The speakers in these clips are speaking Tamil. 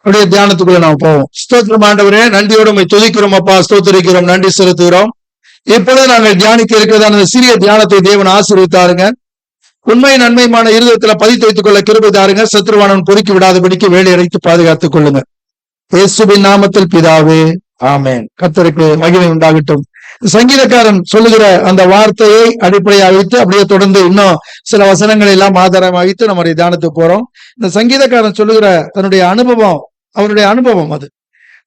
அப்படியே தியானத்துக்குள்ள நாம் போவோம். ஸ்தோத்திரம் ஆண்டவரே, நன்றியோடு உம்மை துதிக்கிறோம் அப்பா, ஸ்தோத்திரிக்கிறோம், நன்றி செலுத்துகிறோம். இப்பொழுது நாங்கள் தியானிக்க இருக்கிறதான சிறிய தியானத்தை தேவன் ஆசீர்வதித்தாருங்க. உண்மை நன்மையான இருதயத்துல பதித்து வைத்துக் கொள்ள கிருபை தாருங்க. சத்ருவானவன் பொறுக்கி விடாதபடிக்கு வேலை அடைத்து பாதுகாத்துக் கொள்ளுங்க. இயேசுவின் நாமத்தில் பிதாவே, ஆமென். கர்த்தருக்கு மகிமை உண்டாகட்டும். சங்கீதக்காரன் சொல்லுகிற அந்த வார்த்தையை அடிப்படையாக வைத்து அப்படியே தொடர்ந்து இன்னும் சில வசனங்களை எல்லாம் ஆதாரமாக வைத்து நம்முடைய தியானத்துக்கு போறோம். இந்த சங்கீதக்காரன் சொல்லுகிற தன்னுடைய அனுபவம், அவருடைய அனுபவம், அது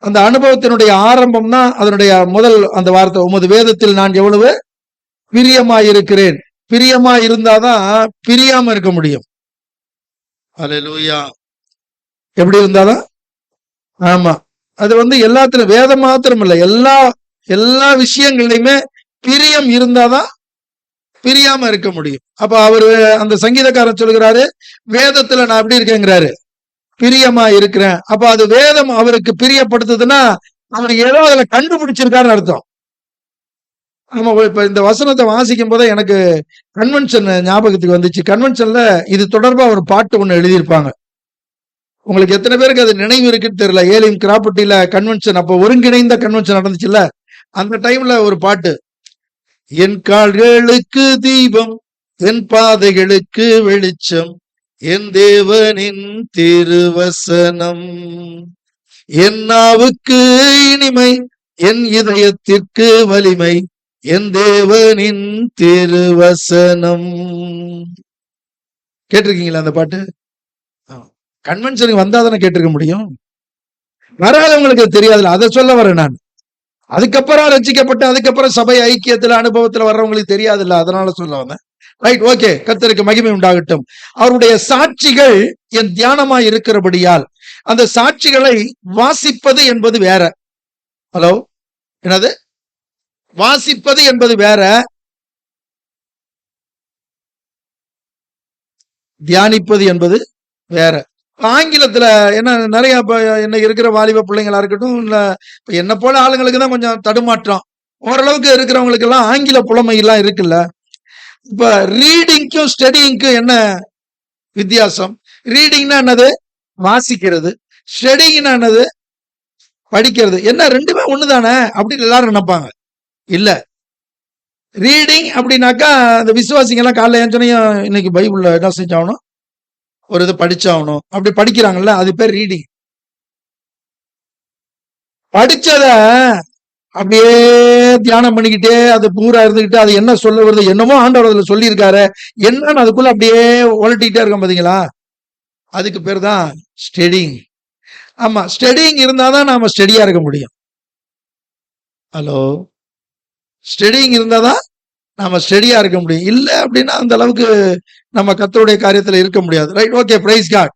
அந்த அனுபவத்தினுடைய ஆரம்பம் தான் அதனுடைய முதல் அந்த வார்த்தை. உமது வேதத்தில் நான் எவ்வளவு பிரியமாயிருக்கிறேன். பிரியமா இருந்தாதான் பிரியாம இருக்க முடியும். அல்லேலூயா. எப்படி இருந்தாதான்? ஆமா, அது எல்லாத்திலும் வேதம் மாத்திரம் இல்ல, எல்லா விஷயங்கள்லையுமே பிரியம் இருந்தாதான் பிரியாம இருக்க முடியும். அப்ப அவரு அந்த சங்கீதக்காரன் சொல்லுகிறாரு, வேதத்துல நான் எப்படி இருக்கேங்கிறாரு, பிரியமா இருக்கிறேன். அப்ப அது வேதம் அவருக்கு பிரியப்படுத்துதுன்னா அவர் ஏதோ அதுல கண்டுபிடிச்சிருக்காருன்னு அர்த்தம். ஆமா, இப்ப இந்த வசனத்தை வாசிக்கும் போதே எனக்கு கன்வென்ஷன் ஞாபகத்துக்கு வந்துச்சு. கன்வென்ஷன்ல இது தொடர்பா ஒரு பாட்டு ஒண்ணு எழுதியிருப்பாங்க. உங்களுக்கு எத்தனை பேருக்கு அது நினைவு இருக்குன்னு தெரியல. ஏலிம் கிராப்பட்டியில கன்வென்ஷன், அப்ப ஒருங்கிணைந்த கன்வென்ஷன் நடந்துச்சுல்ல, அந்த டைம்ல ஒரு பாட்டு, என் கால்களுக்கு தீபம், என் பாதைகளுக்கு வெளிச்சம், என் தேவனின் திருவசனம், என் நாவுக்கு இனிமை, என் இதயத்திற்கு வலிமை, என் தேவனின் திருவசனம். கேட்டிருக்கீங்களா அந்த பாட்டு? கன்வென்ஷனுக்கு வந்தாதானே கேட்டிருக்க முடியும். வராதவங்களுக்கு தெரியாதுல்ல, அதை சொல்ல வரேன் நான். அதுக்கப்புறம் ரசிக்கப்பட்டு அதுக்கப்புறம் சபை ஐக்கியத்துல அனுபவத்துல வர்றவங்களுக்கு தெரியாதுல்ல, அதனால சொல்ல வந்தேன். Right, okay. கர்த்தருக்கு மகிமை உண்டாகட்டும். அவருடைய சாட்சிகள் என் தியானமாய் இருக்கிறபடியால் அந்த சாட்சிகளை வாசிப்பது என்பது வேற. ஹலோ, என்னது? வாசிப்பது என்பது வேற, தியானிப்பது என்பது வேற. ஆங்கிலத்துல என்ன நிறைய என்ன இருக்கிற வாலிப பிள்ளைங்களா இருக்கட்டும், இல்ல என்ன போல ஆளுங்களுக்கு தான் கொஞ்சம் தடுமாற்றம். ஓரளவுக்கு இருக்கிறவங்களுக்கு எல்லாம் ஆங்கில புலமை எல்லாம் இருக்குல்ல. இப்ப ரீடிங்க்கும் ஸ்டடிங்க்கும் என்ன வித்தியாசம்? ரீடிங்னா என்னது? வாசிக்கிறது. ஸ்டடிங்னா என்னது? படிக்கிறது. என்ன, ரெண்டுமே ஒண்ணுதானே அப்படின்னு எல்லாரும் நினைப்பாங்க. இல்ல, ரீடிங் அப்படின்னாக்கா அந்த விசுவாசிங்க எல்லாம் காலைல ஏஞ்சனையும் இன்னைக்கு பைபிள்ல என்ன செஞ்சாகணும், ஒரு இதை படிச்சாகணும், அப்படி படிக்கிறாங்கல்ல, அது பேர் ரீடிங். படிச்சத அப்படியே தியானம் பண்ணிக்கிட்டே அது பூரா இருந்துகிட்டு அது என்ன சொல்ல வருது, என்னமோ ஆண்டவர் அதுல சொல்லியிருக்காரு என்னன்னு அதுக்குள்ள அப்படியே உலட்டிக்கிட்டே இருக்கோம் பாத்தீங்களா, அதுக்கு பேர் தான் ஸ்டடிங். ஆமா, ஸ்டடிங் இருந்தாதான் நாம ஸ்டடியா இருக்க முடியும். ஹலோ, ஸ்டடிங் இருந்தாதான் நாம ஸ்டடியா இருக்க முடியும். இல்ல அப்படின்னா அந்த அளவுக்கு நம்ம கர்த்தருடைய காரியத்துல இருக்க முடியாது. Right, okay, praise God.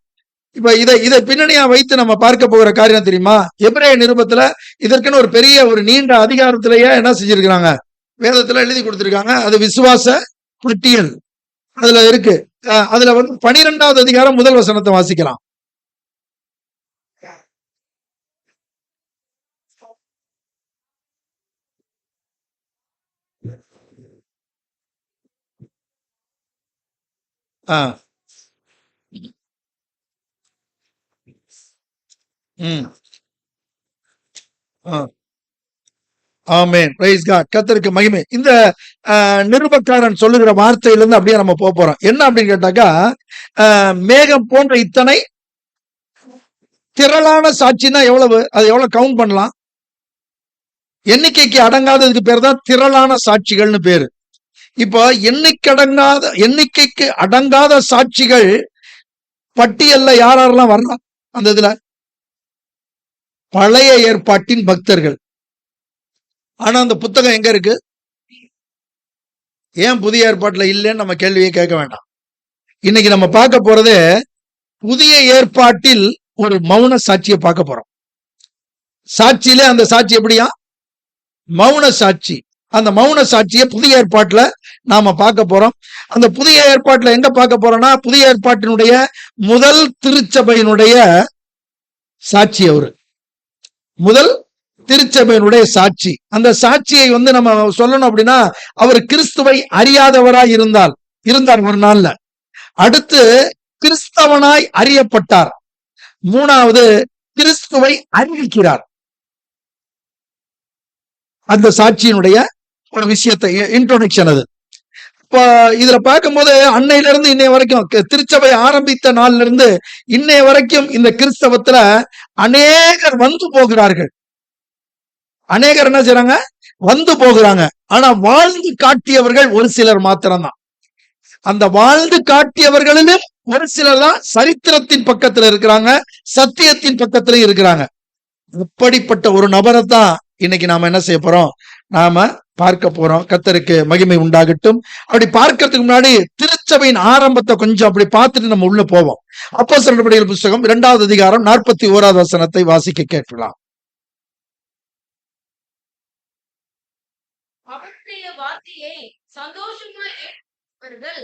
இப்ப இதை பின்னணியா வைத்து நம்ம பார்க்க போகிற காரியம் தெரியுமா? எபிரேய நிருபத்துல இதற்குன்னு ஒரு பெரிய ஒரு நீண்ட அதிகாரத்திலேயே என்ன செஞ்சிருக்கிறாங்க, வேதத்துல எழுதி கொடுத்திருக்காங்க. அது விசுவாச பட்டியல் அதுல இருக்கு. அதுல 12வது அதிகாரம் முதல் வசனத்தை வாசிக்கலாம். ஆமென், பிரைஸ் காட். கர்த்தருக்கு மகிமை. இந்த நிருபக்காரன் சொல்லுகிற வார்த்தையிலிருந்து அப்படியே நம்ம போறோம். என்ன அப்படின்னு கேட்டாக்கா, மேகம் போன்ற இத்தனை திரளான சாட்சின்னா எவ்வளவு, அது எவ்வளவு கவுண்ட் பண்ணலாம்? எண்ணிக்கைக்கு அடங்காததுக்கு பேர் தான் திரளான சாட்சிகள்னு பேரு. இப்போ எண்ணிக்கைக்கு அடங்காத சாட்சிகள் பட்டியல்ல யாரெல்லாம் வரலாம் அந்த இதுல? பழைய ஏற்பாட்டின் பக்தர்கள். ஆனா அந்த புத்தகம் எங்க இருக்கு? ஏன் புதிய ஏற்பாட்டுல இல்லைன்னு நம்ம கேள்வியே கேட்க வேண்டாம். இன்னைக்கு நம்ம பார்க்க போறது புதிய ஏற்பாட்டில் ஒரு மௌன சாட்சியை பார்க்க போறோம். சாட்சியிலே அந்த சாட்சி எப்படியா? மௌன சாட்சி. அந்த மௌன சாட்சியை புதிய ஏற்பாட்டுல நாம பார்க்க போறோம். அந்த புதிய ஏற்பாட்டுல எங்க பார்க்க போறோம்னா, புதிய ஏற்பாட்டினுடைய முதல் திருச்சபையினுடைய சாட்சி. அவரு முதல் திருச்சபையினுடைய சாட்சி. அந்த சாட்சியை நம்ம சொல்லணும் அப்படின்னா, அவர் கிறிஸ்துவை அறியாதவராய் இருந்தார் ஒரு நாள்ல. அடுத்து கிறிஸ்தவனாய் அறியப்பட்டார். மூணாவது கிறிஸ்துவை அறிவிக்கிறார். அந்த சாட்சியினுடைய ஒரு விஷயத்தை இன்ட்ரோடக்ஷன் அது. இப்ப இதுல பார்க்கும்போது அன்னையில இருந்து இன்னைய வரைக்கும் திருச்சபை ஆரம்பித்த நாள்ல இருந்து இன்னைய வரைக்கும் இந்த கிறிஸ்தவத்துல அநேகர் வந்து போகிறார்கள். அநேகர் என்ன செய்றாங்க? வந்து போகிறாங்க. ஆனா வாழ்ந்து காட்டியவர்கள் ஒரு சிலர் மாத்திரம்தான். அந்த வாழ்ந்து காட்டியவர்களிலும் ஒரு சிலர் தான் சரித்திரத்தின் பக்கத்துல இருக்கிறாங்க, சத்தியத்தின் பக்கத்துல இருக்கிறாங்க. இப்படிப்பட்ட ஒரு நபரை தான் இன்னைக்கு நாம என்ன செய்ய போறோம்? நாம பார்க்க போறோம். கர்த்தருக்கு மகிமை உண்டாகட்டும். அப்படி பார்க்கறதுக்கு முன்னாடி திருச்சபையின் ஆரம்பத்தை கொஞ்சம் அப்படி பார்த்துட்டு நம்ம உள்ள போவோம். அப்போஸ்தலர் நடபடிகள் புஸ்தகம் 2வது அதிகாரம் 41வது வசனத்தை வாசிக்க கேட்கலாம். அவருடைய வார்த்தையை சந்தோஷமாய் ஏற்றவர்கள்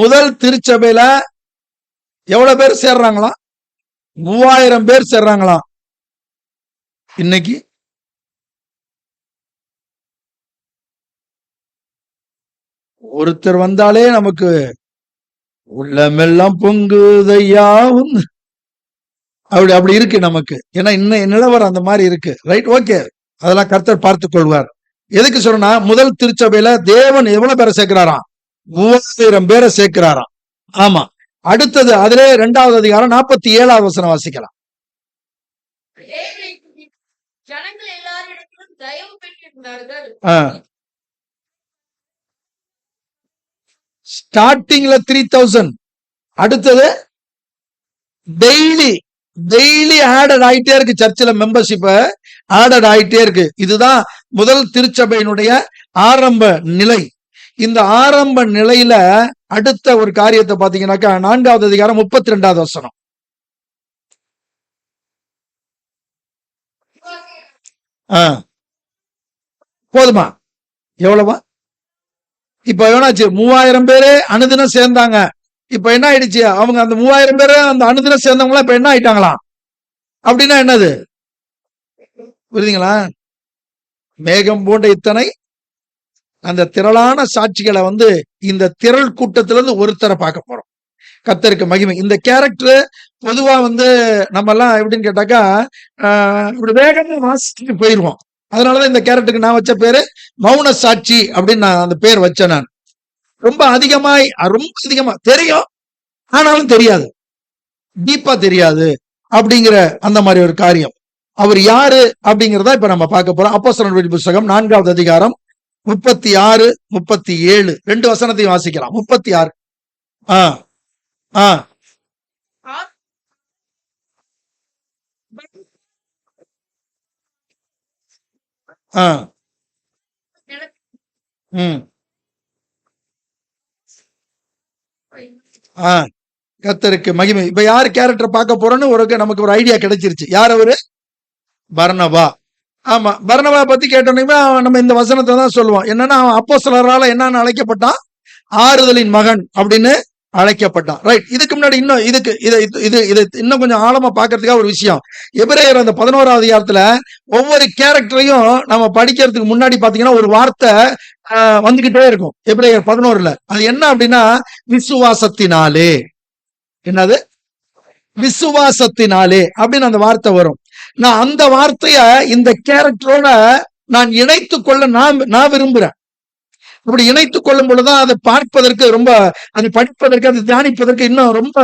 முதல் திருச்சபையில எவ்வளவு பேர் சேர்றாங்களாம்? 3000 பேர் சேர்றாங்களாம். இன்னைக்கு ஒருத்தர் வந்தாலே நமக்கு உள்ளமெல்லாம் பொங்குதையா அப்படி அப்படி இருக்கு நமக்கு. ஏன்னா இன்னும் நிலவரம் அந்த மாதிரி இருக்கு. ரைட், ஓகே, அதெல்லாம் கர்த்தர் பார்த்துக் கொள்வார். எதுக்கு சொல்றேன்னா, முதல் திருச்சபையில தேவன் எவ்வளவு பேரை சேர்க்கிறாராம்? 3000 பேரை சேர்க்கிறாராம். ஆமா. அடுத்தது அதிலே 2வது அதிகாரம் 47வது வசனம் வாசிக்கலாம். ஜனங்கள் எல்லாரிடத்திலும் தயவு பெற்றிருந்தார்கள். ஸ்டார்டிங்ல 3000, அடுத்தது டெய்லி ஆடட் ஆயிட்டே இருக்கு. சர்ச்சில் மெம்பர்ஷிப் ஆடட் ஆயிட்டே இருக்கு. இதுதான் முதல் திருச்சபையினுடைய ஆரம்ப நிலை. இந்த ஆரம்ப நிலையில அடுத்த ஒரு காரியத்தை பாத்தீங்கன்னாக்கா 4வது அதிகாரம் 32வது வசனம். போதுமா? எவ்வளவா? இப்ப என்னாச்சு? 3000 பேரு அனுதினம் சேர்ந்தாங்க. இப்ப என்ன ஆயிடுச்சு? அவங்க அந்த 3000 பேரு அந்த அனுதினம் சேர்ந்தவங்களா இப்ப என்ன ஆயிட்டாங்களாம்? அப்படின்னா என்னது புரியுதுங்களா? மேகம் போன்ற இத்தனை அந்த திரளான சாட்சிகளை இந்த திரள் கூட்டத்துல இருந்து ஒருத்தரை பார்க்க போறோம். கர்த்தருக்கு மகிமை. இந்த கேரக்டர் பொதுவா நம்ம எல்லாம் எப்படின்னு கேட்டாக்கா இப்படி வேகமா வாசிச்சுட்டு போயிருவோம். அதனாலதான் இந்த கேரக்டருக்கு நான் வச்ச பேரு மௌன சாட்சி அப்படின்னு நான் அந்த பேர் வச்சேன். நான் ரொம்ப அதிகமா தெரியும், ஆனாலும் தெரியாது, டீப்பா தெரியாது அப்படிங்கிற அந்த மாதிரி ஒரு காரியம். அவர் யாரு அப்படிங்கிறதா இப்ப நம்ம பார்க்க போறோம். அப்போஸ்தலர் நடபடிகள் புஸ்தகம் 4வது அதிகாரம் 36, 37 2 வசனத்தையும் வாசிக்கலாம். 36. கர்த்தருக்கு மகிமை. இப்ப யாரு கேரக்டர் பார்க்க போறோம்னு நமக்கு ஒரு ஐடியா கிடைச்சிருச்சு. யார் அவரு? பர்னபா. ஆமா, பர்னபா பத்தி கேட்டோன்னே நம்ம இந்த வசனத்தை தான் சொல்லுவோம். என்னன்னா, அவன் அப்போஸ்தலரால என்னன்னு அழைக்கப்பட்டான்? ஆறுதலின் மகன் அப்படின்னு அழைக்கப்பட்டான். ரைட். இதுக்கு முன்னாடி இன்னும் இது இன்னும் கொஞ்சம் ஆழமா பாக்குறதுக்காக ஒரு விஷயம். எபிரேயர் அந்த 11வது அதிகாரத்துல ஒவ்வொரு கேரக்டரையும் நம்ம படிக்கிறதுக்கு முன்னாடி பாத்தீங்கன்னா ஒரு வார்த்தை வந்துகிட்டே இருக்கும். எபிரேயர் 11ல அது என்ன அப்படின்னா, விசுவாசத்தினாலே. என்னது? விசுவாசத்தினாலே அப்படின்னு அந்த வார்த்தை வரும். நான் அந்த வார்த்தைய இந்த கேரக்டரோட நான் இணைத்துக் கொள்ள நான் விரும்புறேன். அப்படி இணைத்துக் கொள்ளும் பொழுதுதான் அதை பார்ப்பதற்கு அதை படிப்பதற்கு, அதை தியானிப்பதற்கு இன்னும் ரொம்ப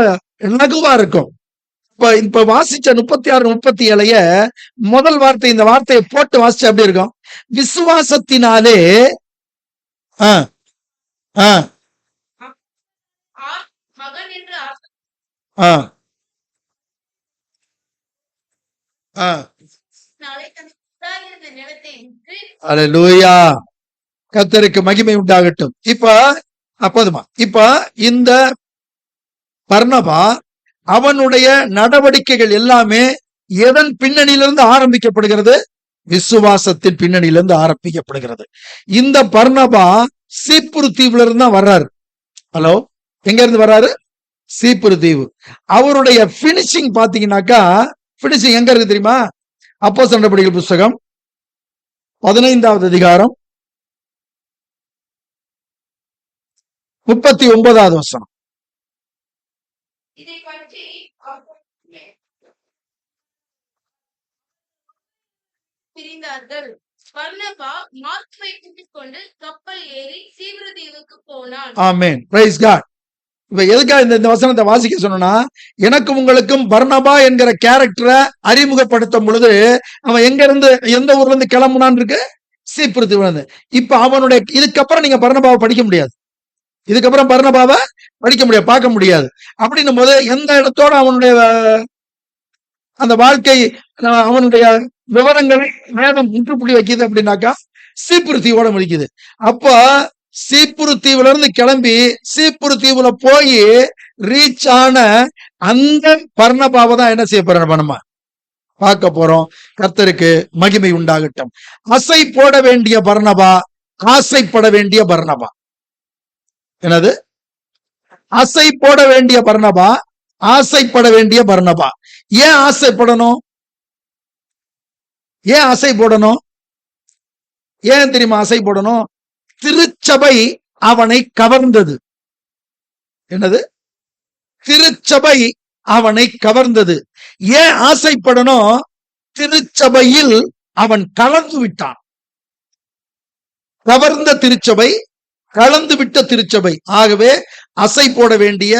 இலகுவா இருக்கும். இப்ப வாசிச்ச 36, 37 முதல் வார்த்தை, இந்த வார்த்தையை போட்டு வாசிச்சா அப்படி இருக்கும். விசுவாசத்தினாலே மகன் என்று அல்லேலூயா. கர்த்தருக்கு மகிமை உண்டாகட்டும். போதுமா? இப்ப இந்த பர்னபா அவனுடைய நடவடிக்கைகள் எல்லாமே எதன் பின்னணியிலிருந்து ஆரம்பிக்கப்படுகிறது? விசுவாசத்தின் பின்னணியிலிருந்து ஆரம்பிக்கப்படுகிறது. இந்த பர்னபா சீப்புரு தீவுல இருந்து தான் வர்றாரு. ஹலோ, எங்க இருந்து வர்றாரு? சீப்புரு தீவு. அவருடைய பினிஷிங் பாத்தீங்கன்னாக்கா, பினிஷிங் எங்க இருக்கு தெரியுமா? அப்போஸ்தலர் நடபடிகள் புஸ்தகம் 15வது அதிகாரம் 39வது வசனம். பிரிந்தார்கள். பர்னபா மார்க்கை கூட்டிக் கொண்டு கப்பல் ஏறி சீப்ரு தீவுக்கு போனான். ஆமென். Praise God. இப்ப எதுக்காக இந்த வசனத்தை வாசிக்க சொன்னா, எனக்கும் உங்களுக்கும் பர்னபா என்கிற கேரக்டரை அறிமுகப்படுத்தும் பொழுது அவன் எங்க இருந்து எந்த ஊர்ல இருந்து கிளம்புனான்னு இருக்கு, சீப்ரு தீவுல இருந்து. இப்ப அவனுடைய இதுக்கப்புறம் நீங்க பர்னபாவை படிக்க முடியாது. இதுக்கப்புறம் பர்னபாவை படிக்க முடியாது, பார்க்க முடியாது. அப்படின்னும் போது எந்த இடத்தோட அவனுடைய அந்த வாழ்க்கை அவனுடைய விவரங்களை வேதம் முற்றுப்புள்ளி வைக்குது அப்படின்னாக்கா சீப்புரு தீவோட முடிக்குது. அப்ப சீப்புரு தீவுல இருந்து கிளம்பி சீப்புரு தீவுல போய் ரீச் ஆன அந்த பர்னபாவை தான் என்ன செய்ய போறோம் நம்ம பார்க்க போறோம். கர்த்தருக்கு மகிமை உண்டாகட்டும். அசை போட வேண்டிய பர்னபா, ஆசைப்பட வேண்டிய பர்னபா. என்னது? அசை போட வேண்டிய பர்னபா, ஆசைப்பட வேண்டிய பர்னபா. ஏன் ஆசைப்படணும்? ஏன் ஆசை போடணும்? ஏன் தெரியுமா ஆசை போடணும்? திருச்சபை அவனை கவர்ந்தது. என்னது? திருச்சபை அவனை கவர்ந்தது. ஏன் ஆசைப்படணும்? திருச்சபையில் அவன் கலந்து விட்டான். கவர்ந்த திருச்சபை, கலந்து விட்ட திருச்சபை. ஆகவே அசை போட வேண்டிய,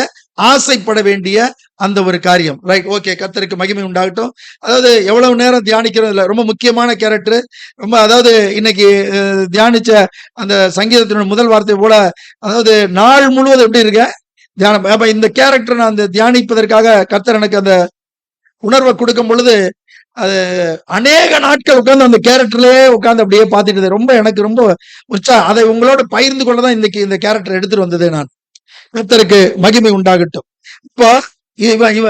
ஆசைப்பட வேண்டிய அந்த ஒரு காரியம். Right, okay. கர்த்தருக்கு மகிமை உண்டாகட்டும். அதாவது எவ்வளவு நேரம் தியானிக்கிறது இல்ல, ரொம்ப முக்கியமான கேரக்டர். ரொம்ப அதாவது இன்னைக்கு தியானிச்ச அந்த சங்கீதத்தினுடைய முதல் வார்த்தை போல, அதாவது நாள் முழுவதும் எப்படி இருக்க தியானம். அப்ப இந்த கேரக்டர் நான் அந்த தியானிப்பதற்காக கர்த்தர் எனக்கு அந்த உணர்வை கொடுக்கும் பொழுது அது அநேக நாட்கள் உட்கார்ந்து அந்த கேரக்டர்லயே உட்கார்ந்து அப்படியே பார்த்துட்டு ரொம்ப எனக்கு ரொம்ப உற்சாகம். அதை உங்களோட பகிர்ந்து கொள்ளதான் இன்னைக்கு இந்த கேரக்டர் எடுத்துட்டு வந்தது நான். கர்த்தருக்கு மகிமை உண்டாகட்டும். இப்போ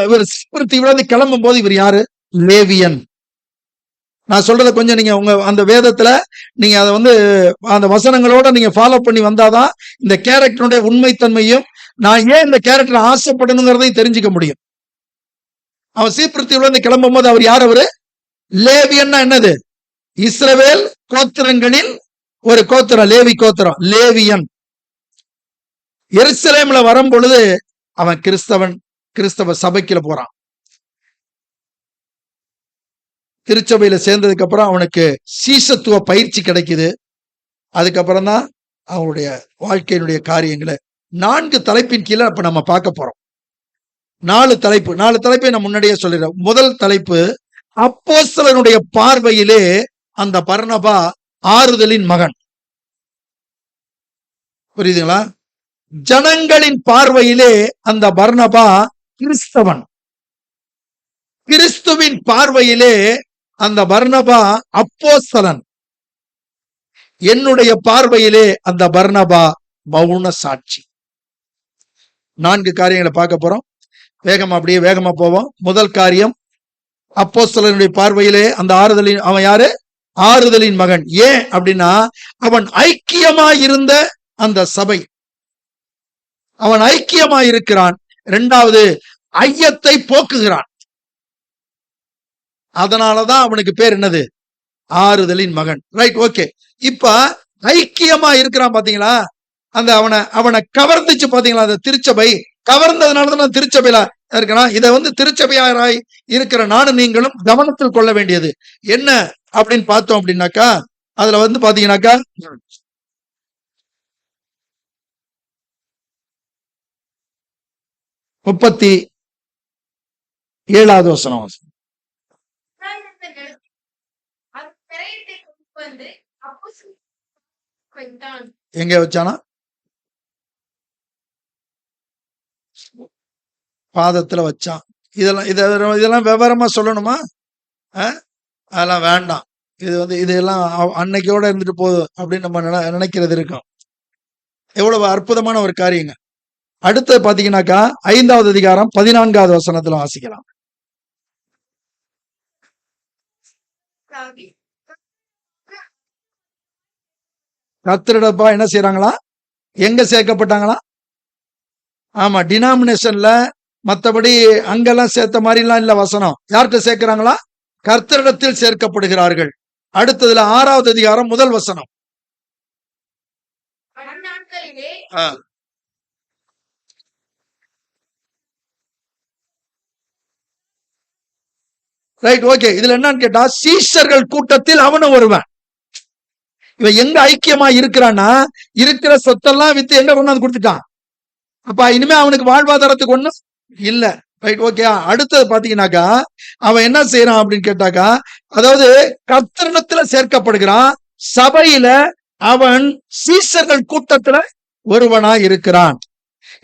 இவர் சீப்புரு தீவுல இருந்து கிளம்பும் போது இவர் யாரு? லேவியன். நான் சொல்றதை கொஞ்சம் நீங்க உங்க அந்த வேதத்துல நீங்க அதை அந்த வசனங்களோட நீங்க ஃபாலோ பண்ணி வந்தாதான் இந்த கேரக்டருடைய உண்மைத்தன்மையும் நான் ஏன் இந்த கேரக்டர் ஆசைப்படணுங்கிறதையும் தெரிஞ்சுக்க முடியும். அவன் சீப்புரு தீவுல இருந்து கிளம்பும் போது அவர் யார்? அவரு லேவியன்னா என்னது? இஸ்ரவேல் கோத்திரங்களில் ஒரு கோத்திரம், லேவி கோத்திரம், லேவியன். எருசலேம்ல வரும் பொழுது அவன் கிறிஸ்தவ சபைக்குள்ள போறான். திருச்சபையில சேர்ந்ததுக்கு அப்புறம் அவனுக்கு சீசத்துவ பயிற்சி கிடைக்குது. அதுக்கப்புறம் தான் அவனுடைய வாழ்க்கையினுடைய காரியங்களை 4 தலைப்பின் கீழே அப்ப நம்ம பார்க்க போறோம். 4 தலைப்பை நான் முன்னாடியே சொல்லிடுறேன். முதல் தலைப்பு, அப்போஸ்தலனுடைய பார்வையிலே அந்த பர்னபா ஆறுதலின் மகன். புரியுதுங்களா? ஜனங்களின் பார்வையிலே அந்த பர்னபா கிறிஸ்தவன். கிறிஸ்துவின் பார்வையிலே அந்த பர்னபா அப்போஸ்தலன். என்னுடைய பார்வையிலே அந்த பர்னபா மௌன சாட்சி. 4 காரியங்களை பார்க்க போறோம். அப்படியே வேகமா போவோம். முதல் காரியம், அப்போஸ்தலனுடைய பார்வையிலே அந்த அவன் யாரு? ஆறுதலின் மகன். ஏன் அப்படின்னா அவன் ஐக்கியமாயிருந்த அந்த சபை, அவன் ஐக்கியமாயிருக்கிறான். 2வது, ஐயத்தை போக்குகிறான். அதனாலதான் அவனுக்கு பேர் என்னது? ஆறுதலின் மகன். Right, okay. இப்ப ஐக்கியமா இருக்கிறான் பாத்தீங்களா? அந்த அவனை கவர்ந்துச்சு பாத்தீங்களா? அந்த திருச்சபை கவர்ந்ததுனாலதான் திருச்சபையில இருக்கிறான். இதை திருச்சபையாராய் இருக்கிற நானும் நீங்களும் கவனத்தில் கொள்ள வேண்டியது என்ன அப்படின்னு பார்த்தோம் அப்படின்னாக்கா, அதுல பாத்தீங்கன்னாக்கா 37வது வசனம். எங்க வச்சானா? பாதத்துல வச்சான். இதெல்லாம் விவரமா சொல்லணுமா? அதெல்லாம் வேண்டாம். இதெல்லாம் அன்னைக்கோட இருந்துட்டு போதும் அப்படின்னு நம்ம நினைக்கிறது இருக்கும். எவ்வளவு அற்புதமான ஒரு காரியங்க. அடுத்தது பாத்தீங்கன்னாக்கா 5வது அதிகாரம் 14வது வசனத்துல வாசிக்கலாம். கர்த்தரிடப்பா என்ன செய்யறாங்களா? எங்க சேர்க்கப்பட்டாங்களா? ஆமா, டினாமினேஷன்ல மத்தபடி அங்கெல்லாம் சேர்த்த மாதிரி எல்லாம் இல்ல வசனம். யார்கிட்ட சேர்க்கிறாங்களா? கர்த்தரிடத்தில் சேர்க்கப்படுகிறார்கள். அடுத்ததுல 6வது அதிகாரம் 1 வசனம். Right, okay. இதுல என்னன்னு கேட்டா, சீஷர்கள் கூட்டத்தில் அவனும் ஒருவன். இவன் எங்க ஐக்கியமா இருக்கிறான்னா, இருக்கிற சொத்தெல்லாம் வித்து எங்க கொண்டாந்து கொடுத்துட்டான். அப்ப இனிமே அவனுக்கு வாழ்வாதாரத்துக்கு ஒண்ணும் இல்ல. Right, okay. அடுத்தது பாத்தீங்கன்னாக்கா, அவன் என்ன செய்யறான் அப்படின்னு கேட்டாக்கா, அதாவது கர்த்தரிடத்துல சேர்க்கப்படுகிறான். சபையில அவன் சீஷர்கள் கூட்டத்துல ஒருவனா இருக்கிறான்.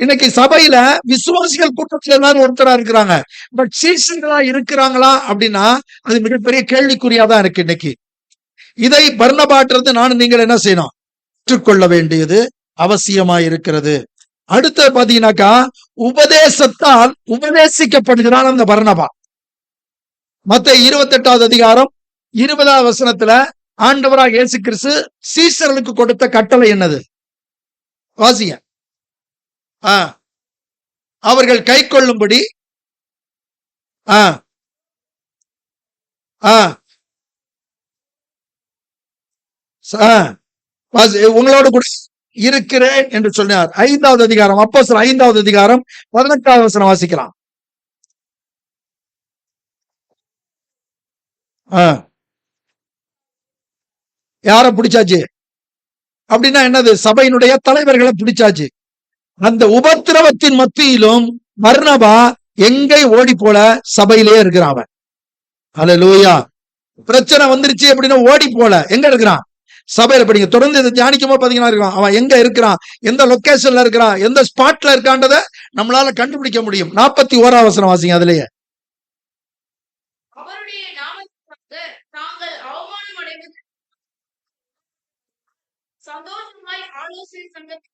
இன்னைக்கு சபையில விசுவாசிகள் கூட்டத்துல எல்லாரும் ஒருத்தரா இருக்கிறாங்க. பட் சீஷர்களா இருக்கிறாங்களா அப்படின்னா அது மிகப்பெரிய கேள்விக்குறியாதான் இருக்கு இன்னைக்கு. இதை பர்னபாட்டிலிருந்து நானும் நீங்கள் என்ன செய்யணும், கற்றுக்கொள்ள வேண்டியது அவசியமா இருக்கிறது. அடுத்து பாத்தீங்கன்னாக்கா, உபதேசத்தால் உபதேசிக்கப்படுகிறான் அந்த பர்னபா. மத்தேயு 28வது அதிகாரம் 20வது வசனத்துல ஆண்டவராக இயேசு கிறிஸ்து சீஷர்களுக்கு கொடுத்த கட்டளை என்னது? வாசிங்க. அவர்கள் கை கொள்ளும்படி உங்களோடு கூட இருக்கிறேன் என்று சொன்னார். 5வது அதிகாரம், அப்போஸ்தலர் 5வது அதிகாரம் 18வது வசனம் வாசிக்கலாம். யார பிடிச்சாச்சு அப்படின்னா என்னது? சபையினுடைய தலைவர்களை பிடிச்சாச்சு. அந்த உபத்திரவத்தின் மத்தியிலும் பர்னபா எங்கே ஓடி போல சபையிலே இருக்கிறான். அல்லேலூயா. பிரச்சனை வந்துருச்சு அப்படின்னா ஓடி போல எங்க இருக்கிறான்? சபையில. படிங்க, தொடர்ந்து இதை தியானிக்கும் போது பாத்தீங்கன்னா இருக்கான். அவன் எங்க இருக்கிறான், எந்த லொகேஷன்ல இருக்கிறான், எந்த ஸ்பாட்ல இருக்கான்றத நம்மளால கண்டுபிடிக்க முடியும். 41வது வசனம் வாசிங்க. அதுலயே அவருடைய நாமத்திற்காக தாங்கள் அவமானம் அடைவது சந்தோஷமாய் ஆலோசனை சங்கத்தில்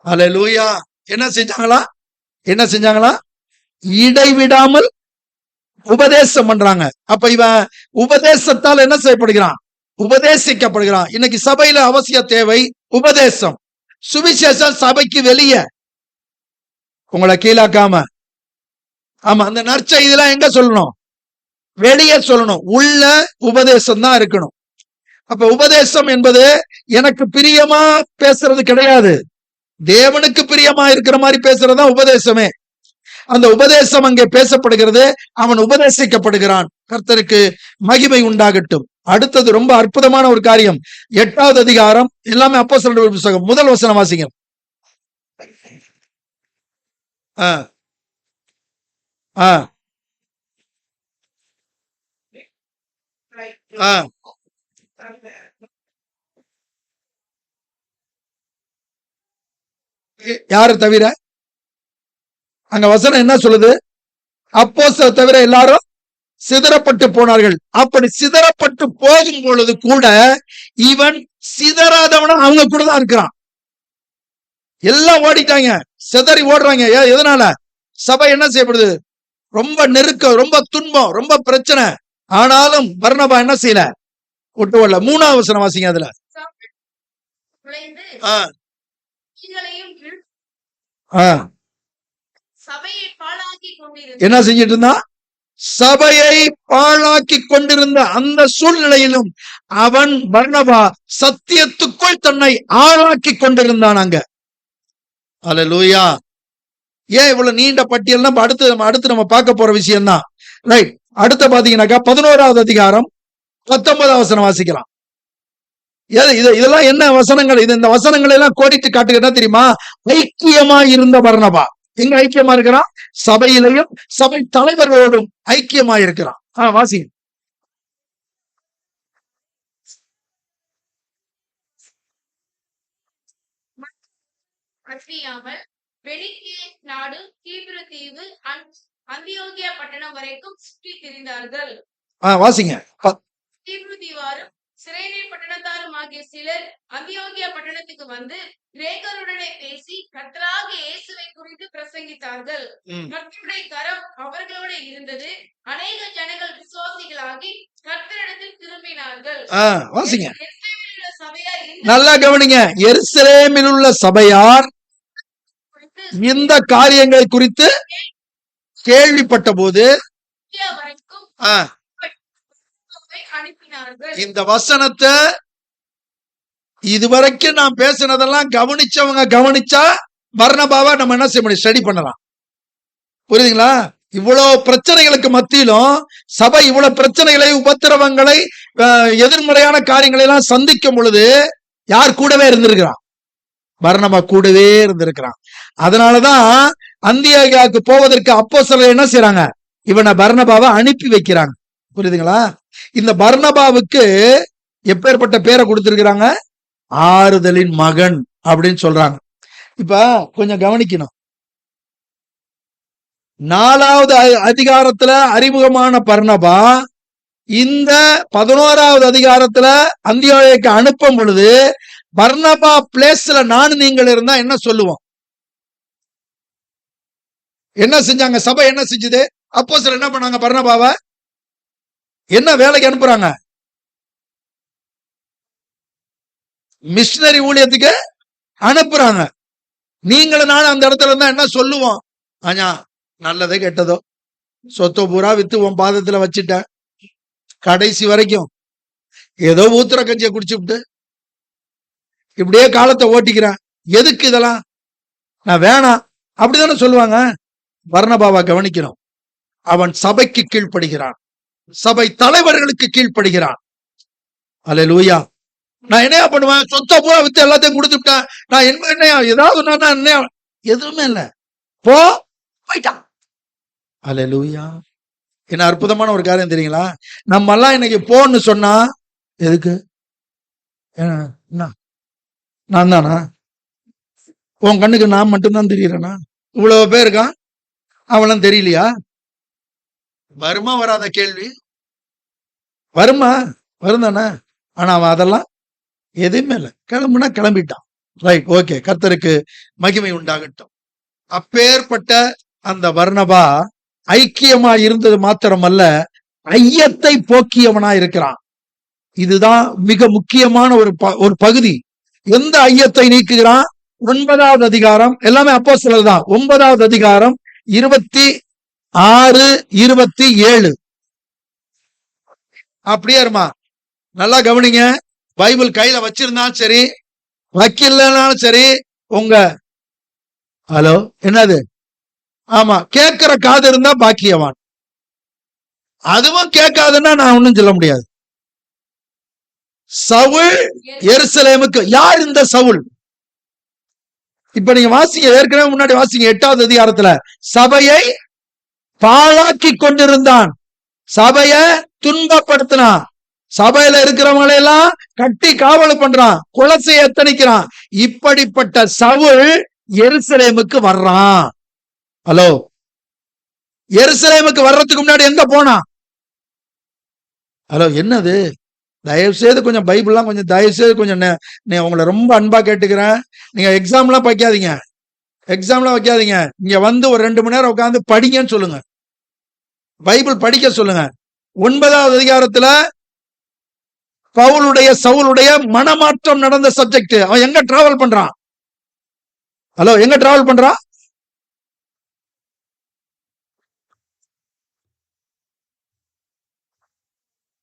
அல்லேலூயா. என்ன செஞ்சாங்களா? இடைவிடாமல் உபதேசம் பண்றாங்க. அப்ப இவன் உபதேசத்தால் என்ன செய்யப்படுகிறான்? உபதேசிக்கப்படுகிறான். இன்னைக்கு சபையில அவசிய தேவை உபதேசம். சுவிசேஷம் சபைக்கு வெளியே உங்களை கீழாக்காம, ஆமா, அந்த நற்செய்திலாம் எங்க சொல்லணும்? வெளியே சொல்லணும். உள்ள உபதேசம் தான் இருக்கணும். அப்ப உபதேசம் என்பது எனக்கு பிரியமா பேசுறது கிடையாது, தேவனுக்கு பிரியமா இருக்கிற மாதிரி பேசுறதா உபதேசமே. அந்த உபதேசம் அங்கே பேசப்படுகிறது, அவன் உபதேசிக்கப்படுகிறான். கர்த்தருக்கு மகிமை உண்டாகட்டும். அடுத்தது ரொம்ப அற்புதமான ஒரு காரியம். 8வது அதிகாரம், எல்லாமே அப்போஸ்தலர் புத்தகம், முதல் வசனம் வாசிங்க. யாரு தவிர? அங்க வசனம் என்ன சொல்லுது? அப்போஸ்தலர் தவிர எல்லாரும் சிதறப்பட்டு போனார்கள். அப்படி சிதறப்பட்டு போகும் பொழுது கூட இவன் சிதறாதவன அவங்க கூட தான் இருக்கிறான். எல்லாம் ஓடிட்டாங்க, சிதறி ஓடுறாங்க. எதனால? சபை என்ன செய்யப்படுது? ரொம்ப நெருக்கம், ரொம்ப துன்பம், ரொம்ப பிரச்சனை. ஆனாலும் பர்னபா என்ன செய்யல? விட்டு வரல. 3வது வசனம் வாசிங்க. அதுல என்ன செஞ்சிட்டு இருந்தா? சபையை பாழாக்கி கொண்டிருந்த அந்த சூழ்நிலையிலும் அவன் பர்னபா சத்தியத்துக்குள் தன்னை ஆளாக்கி கொண்டிருந்தான் அங்க. அல்லேலூயா. ஏன் இவ்வளவு நீண்ட பட்டியல்? அடுத்து நம்ம பார்க்க போற விஷயம் தான். ரைட். அடுத்த பாத்தீங்கன்னாக்கா 11வது அதிகாரம் 19வது வசனம் வாசிக்கலாம். இதெல்லாம் என்ன வசனங்கள்? இந்த வசனங்களை எல்லாம் கோடிட்டு காட்டுகிறதா தெரியுமா? ஐக்கியமா இருந்த பர்னபா எங்க ஐக்கியமா இருக்கிறான்? சபையிலையும் சபை தலைவர்களோடும் ஐக்கியமா இருக்கிறான். வாசி. பெனிக்கே நாடு, கீப்ரு தீவு, அந்தியோகியா பட்டணம் வரைக்கும் சுற்றி திரிந்தார்கள். வாசிங்க. கீப்ரு தீவாரும் சிரேனே பட்டணத்தாரும் ஆகிய சிலர் அந்தியோகியா பட்டணத்துக்கு வந்து கிரேக்கருடனே பேசி கர்த்தராகிய இயேசுவை குறித்து பிரசங்கித்தார்கள். கர்த்தருடைய கரம் அவர்களோட இருந்தது. அநேக ஜனங்கள் விசுவாசிகளாகி கர்த்தரிடத்தில் திரும்பினார்கள். வாசிங்க. நல்லா கவனிங்க. எருசலேமில் உள்ள சபையார் இந்த காரியங்களை குறித்து கேள்விப்பட்ட போது இந்த வசனத்தை இதுவரைக்கும் நான் பேசினதெல்லாம் கவனிச்சவங்க கவனிச்சா பர்னபாவை நம்ம என்ன செய்ய முடியும்? ஸ்டடி பண்ணலாம். புரியுதுங்களா? இவ்வளவு பிரச்சனைகளுக்கு மத்தியிலும் சபை இவ்வளவு பிரச்சனைகளை, உபத்திரவங்களை, எதிர்மறையான காரியங்களை எல்லாம் சந்திக்கும் பொழுது யார் கூடவே இருந்திருக்கிறான்? பர்னபா கூடவே இருந்திருக்கிறான். அதனாலதான் அந்தியோகியாவுக்கு போவதற்கு அப்போஸ்தலர் என்ன செய்யறாங்க? இவனை பர்னபாவை அனுப்பி வைக்கிறாங்க. புரியுதுங்களா? இந்த பர்னபாவுக்கு எப்பேற்பட்ட பேரை கொடுத்திருக்கிறாங்க? ஆறுதலின் மகன் அப்படின்னு சொல்றாங்க. இப்ப கொஞ்சம் கவனிக்கணும். 4வது அதிகாரத்துல அறிமுகமான பர்னபா இந்த 11வது அதிகாரத்துல அந்தியோகியாவுக்கு அனுப்பும் பொழுது பர்னபா பிளேஸ்ல நானும் நீங்கள் இருந்தா என்ன சொல்லுவோம்? என்ன செஞ்சாங்க? சபை என்ன செஞ்சது? அப்போஸ்தலர் என்ன பண்ணாங்க? பர்னபாவை என்ன வேலைக்கு அனுப்புறாங்க? மிஷனரி ஊழியத்துக்கு அனுப்புறாங்க. நீங்களும் நானும் அந்த இடத்துல இருந்தா என்ன சொல்லுவோம்? ஆனா நல்லதோ கெட்டதோ சொத்தை பூரா வித்து உன் பாதத்துல வச்சுட்டேன், கடைசி வரைக்கும் ஏதோ ஊத்துற கஞ்சியை குடிச்சுட்டு இப்படியே காலத்தை ஓட்டிக்கிறேன், எதுக்கு இதெல்லாம், நான் வேணாம் அப்படிதானே சொல்லுவாங்க. பர்னபாவை கவனிக்கணும். அவன் சபைக்கு கீழ்ப்படுகிறான், சபை தலைவர்களுக்கு கீழ்ப்படுகிறான். அல்லேலூயா. நான் என்னையா பண்ணுவேன்? சொத்தை பூரா வித்து எல்லாத்தையும் கொடுத்துட்டேன், நான் என்னையா ஏதாவது என்ன எதுவுமே இல்லை, போயிட்டான். அல்லேலூயா. என்ன அற்புதமான ஒரு காரியம் தெரியுங்களா? நம்ம எல்லாம் இன்னைக்கு போன்னு சொன்னா எதுக்கு? நான் தானா? உன் கண்ணுக்கு நான் மட்டும்தான் தெரியறேனா? இவ்வளவு பேர் இருக்கான், அவெல்லாம் தெரியலையா? வருமா வராத கேள்வி? வருமா? வருந்தானே? ஆனா அவன் அதெல்லாம் எதுவுமே இல்லை. கிளம்புனா கிளம்பிட்டான். ரைட், ஓகே, கர்த்தருக்கு மகிமை உண்டாகட்டும். அப்பேற்பட்ட அந்த பர்னபா ஐக்கியமா இருந்தது மாத்திரமல்ல, ஐயத்தை போக்கியவனா இருக்கிறான். இதுதான் மிக முக்கியமான ஒரு பகுதி. எந்த ஐயத்தை நீக்குகிறான்? 9வது அதிகாரம், எல்லாமே அப்போஸ்தலர் தான். 9வது அதிகாரம் 26, 27. அப்படியே இருமா, நல்லா கவனிங்க. பைபிள் கையில வச்சிருந்தாலும் சரி, வைக்கலனாலும் சரி, உங்க ஹலோ என்னது? ஆமா, கேட்கிற காது இருந்தா பாக்கியவான். அதுவும் கேட்காதுன்னா நான் ஒண்ணும் சொல்ல முடியாது. சவுல் எருசலேமுக்கு. யார் இந்த சவுல்? இப்ப நீங்க வாசிங்க, ஏற்கனவே முன்னாடி வாசிங்க 8வது அதிகாரத்துல. சபையை பாழாக்கி கொண்டிருந்தான், சபைய துன்பப்படுத்தினான், சபையில இருக்கிறவங்களை எல்லாம் கட்டி காவல் பண்றான், குலசை எத்தனிக்கிறான். இப்படிப்பட்ட சவுல் எருசலேமுக்கு வர்றான். ஹலோ, எருசலேமுக்கு வர்றதுக்கு முன்னாடி எங்க போனா? ஹலோ, என்னது? தயவு செய்து கொஞ்சம் பைபிள்லாம் கொஞ்சம் தயவு செய்து கொஞ்சம் உங்களை ரொம்ப அன்பா கேட்டுக்கிறேன். நீங்க எக்ஸாம்லாம் வைக்காதீங்க, எக்ஸாம்லாம் வைக்காதீங்க. இங்க வந்து ஒரு 2 மணி நேரம் உட்காந்து படிங்கன்னு சொல்லுங்க, பைபிள் படிக்க சொல்லுங்க. 9வது அதிகாரத்துல சவுலுடைய மனமாற்றம் நடந்த சப்ஜெக்ட். அவன் எங்க டிராவல் பண்றான்? ஹலோ, எங்க டிராவல் பண்றான்?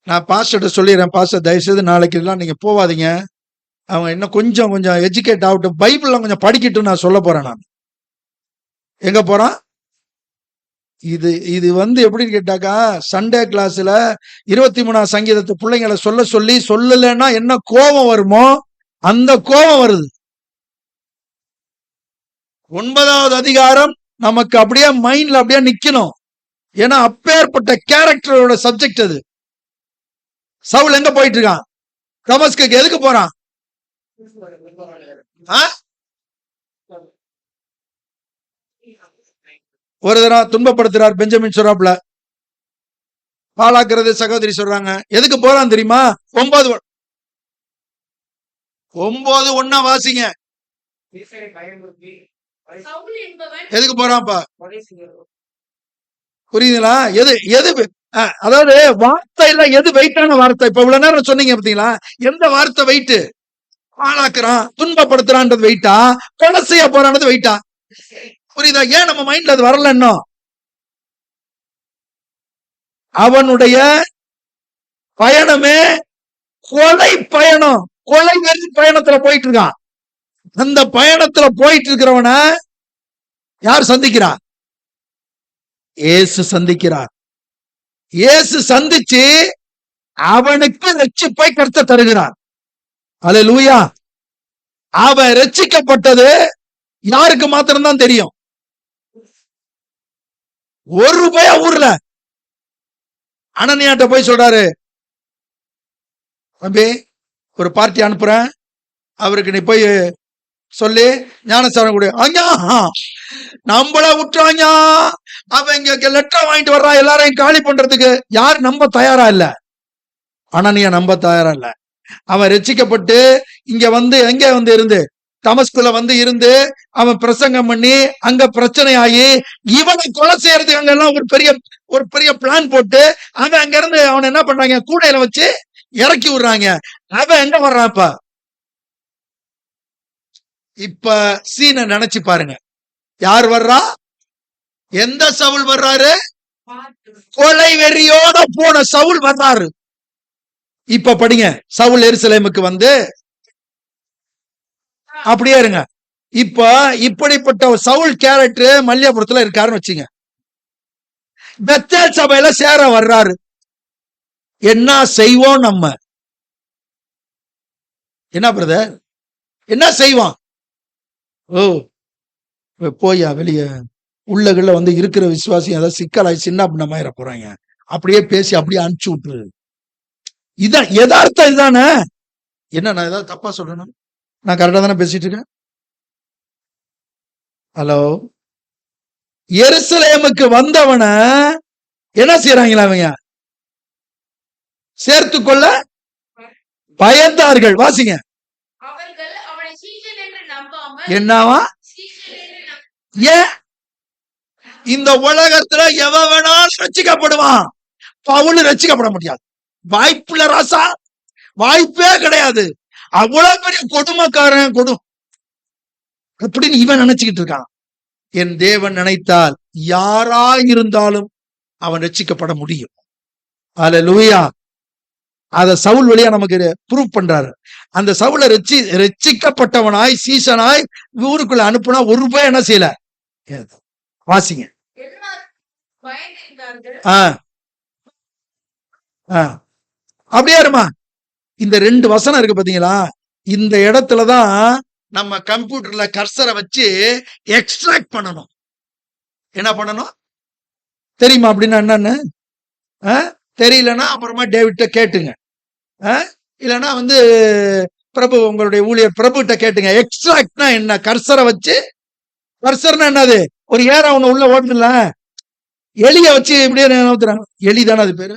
நான் பாஸ்டர்ட்ட சொல்லிடுறேன், பாஸ்டர் தயவு செய்து நாளைக்கு எல்லாம் நீங்க போவாதீங்க, அவங்க இன்னும் கொஞ்சம் எஜுகேட் ஆகட்டும், பைபிள்லாம் கொஞ்சம் படிக்கட்டும் நான் சொல்ல போறேன். நான் எங்க போறான்? இது எப்படின்னு கேட்டாக்கா, சண்டே கிளாஸ்ல 23ஆம் சங்கீதத்தை பிள்ளைங்களை சொல்லலைன்னா என்ன கோபம் வருமோ அந்த கோபம் வருது. 9வது அதிகாரம் நமக்கு அப்படியே மைண்ட்ல அப்படியே நிக்கணும். ஏன்னா அப்பேற்பட்ட கேரக்டரோட சப்ஜெக்ட் அது. சவுல் எங்க போயிட்டு இருக்கான்? தமஸ்குக்கு. எதுக்கு போறான்? ஒரு தடவை துன்பப்படுத்துறார் பெஞ்சமின் சொல்றாப்ல, பாழாக்குறது சகோதரி சொல்றாங்க. எதுக்கு போறான் தெரியுமா? 9:1 வாசிங்க. எதுக்கு போறான்ப்பா? புரியுதுங்களா? எது அதாவது வார்த்தையில எது வெயிட்டான வார்த்தை? இப்ப இவ்வளவு நேரம் சொன்னீங்க பாத்தீங்களா, எந்த வார்த்தை வெயிட்டு? பாழாக்குறான், துன்பப்படுத்துறான்றது வெயிட்டா, கொலை செய்ய போறான்றது வெயிட்டா? புரியுதா? ஏன் நம்ம மைண்ட்ல அது வரல இன்னும்? அவனுடைய பயணமே கொலை பயணம், கொலை பயணத்துல போயிட்டு இருக்கான். அந்த பயணத்துல போயிட்டு இருக்கிறவன யார் சந்திக்கிறார்? இயேசு சந்திக்கிறார். இயேசு சந்திச்சு அவனுக்கு ரட்சிப்பை கர்த்தர் தருகிறார். அல்லேலூயா. அவன் ரட்சிக்கப்பட்டது யாருக்கு மாத்திரம்தான் தெரியும்? ஒரு ரூபாயா ஊர்ல. அனனியாட்ட போய் சொல்றாரு, தம்பி ஒரு பார்ட்டி அனுப்புறேன், அவருக்கு நீ போய் சொல்லி ஞானஸ்தானம் கொடு. ஐயா நம்மள விட்டுறாங்க, அவன் இங்க லெட்டர் வாங்கிட்டு வர்றான் எல்லாரையும் காலி பண்றதுக்கு. யார் நம்ப தயாரா இல்ல? அனனியா நம்ப தயாரா இல்ல. அவன் ரட்சிக்கப்பட்டு இங்க வந்து எங்க வந்து இருந்து தமஸ்குல வந்து இருந்து அவன் பிரசங்கம் பண்ணி அங்க பிரச்சனை ஆகி இவனை கொலை செய்யறதுக்கு அங்க எல்லாம் ஒரு பெரிய பிளான் போட்டு அவன் அங்க இருந்து அவனை என்ன பண்றாங்க, கூடையில வச்சு இறக்கி விடுறாங்க. அவன் எங்க வர்றான்? இப்ப சீனை நினைச்சு பாருங்க. யார் வர்றா? எந்த சவுல் வர்றாரு? கொலை வெறியோட போன சவுல் வர்றாரு. இப்ப படிங்க. சவுல் எருசலேமுக்கு வந்து அப்படியே இருங்க. இப்ப இப்படிப்பட்ட சவுல் கேரக்டர் மல்லியாபுரத்துல இருக்காருன்னு வச்சுங்க. பெத்தேல் சபையில சேர வர்றாரு. என்ன செய்வோம் நம்ம? என்ன பிரதர் என்ன செய்வான்? ஓ போயா வெளிய உள்ளகுள்ள வந்து இருக்கிற விசுவாசி ஏதாவது சிக்கலாய் சின்ன பண்ணமாயிர போறாங்க, அப்படியே பேசி அப்படியே அனுப்பிச்சு விட்டுரு. இதான் யதார்த்தம். இதுதானே. என்ன நான் ஏதாவது தப்பா சொல்றேன்? நான் கரெக்டா தானே பேசிட்டு இருக்கேன்? ஹலோ. எருசலேமுக்கு வந்தவன என்ன செய்யறாங்களா அவங்க? சேர்த்து கொள்ள பயந்தார்கள். வாசிங்க. என்னவா? ஏன் இந்த உலகத்துல எவன் வேணாலும் ரட்சிக்கப்படுவான், பவுல் ரட்சிக்கப்பட முடியாது? வாய்ப்புல ராசா, வாய்ப்பே கிடையாது. அவ்வளவு பெரிய கொடுமைக்காரன் அப்படின்னு இவன் நினைச்சுக்கிட்டு இருக்கான். என் தேவன் நினைத்தால் யாரா இருந்தாலும் அவன் ரட்சிக்கப்பட முடியும். அல்லேலூயா. அத சவுல் வழியா நமக்கு ப்ரூவ் பண்றாரு. அந்த சவுல ரட்சிக்கப்பட்டவனாய் சீசனாய் ஊருக்குள்ள அனுப்புனா ஒரு ரூபாய் என்ன செய்யல. வாசிங்க. அப்படியே இருமா. இந்த 2 வசனம் இருக்கு பாத்தீங்களா? இந்த இடத்துலதான் நம்ம கம்ப்யூட்டர்ல கர்சரை வச்சு எக்ஸ்ட்ராக்ட் பண்ணணும். என்ன பண்ணணும் தெரியுமா? அப்படின்னா என்னன்னு தெரியலன்னா அப்புறமா டேவிட்ட கேட்டுங்க. இல்லைன்னா வந்து பிரபு, உங்களுடைய ஊழியர் பிரபுட்ட கேட்டுங்க. எக்ஸ்ட்ராக்ட்னா என்ன? கர்சரை வச்சு, கர்சர்னா என்னது? ஒரு ஏரா ஒண்ணு உள்ள ஓடுதுல, எலிய வச்சு இப்படியே நவுத்துறாங்க. எலி தானே அது பேரு,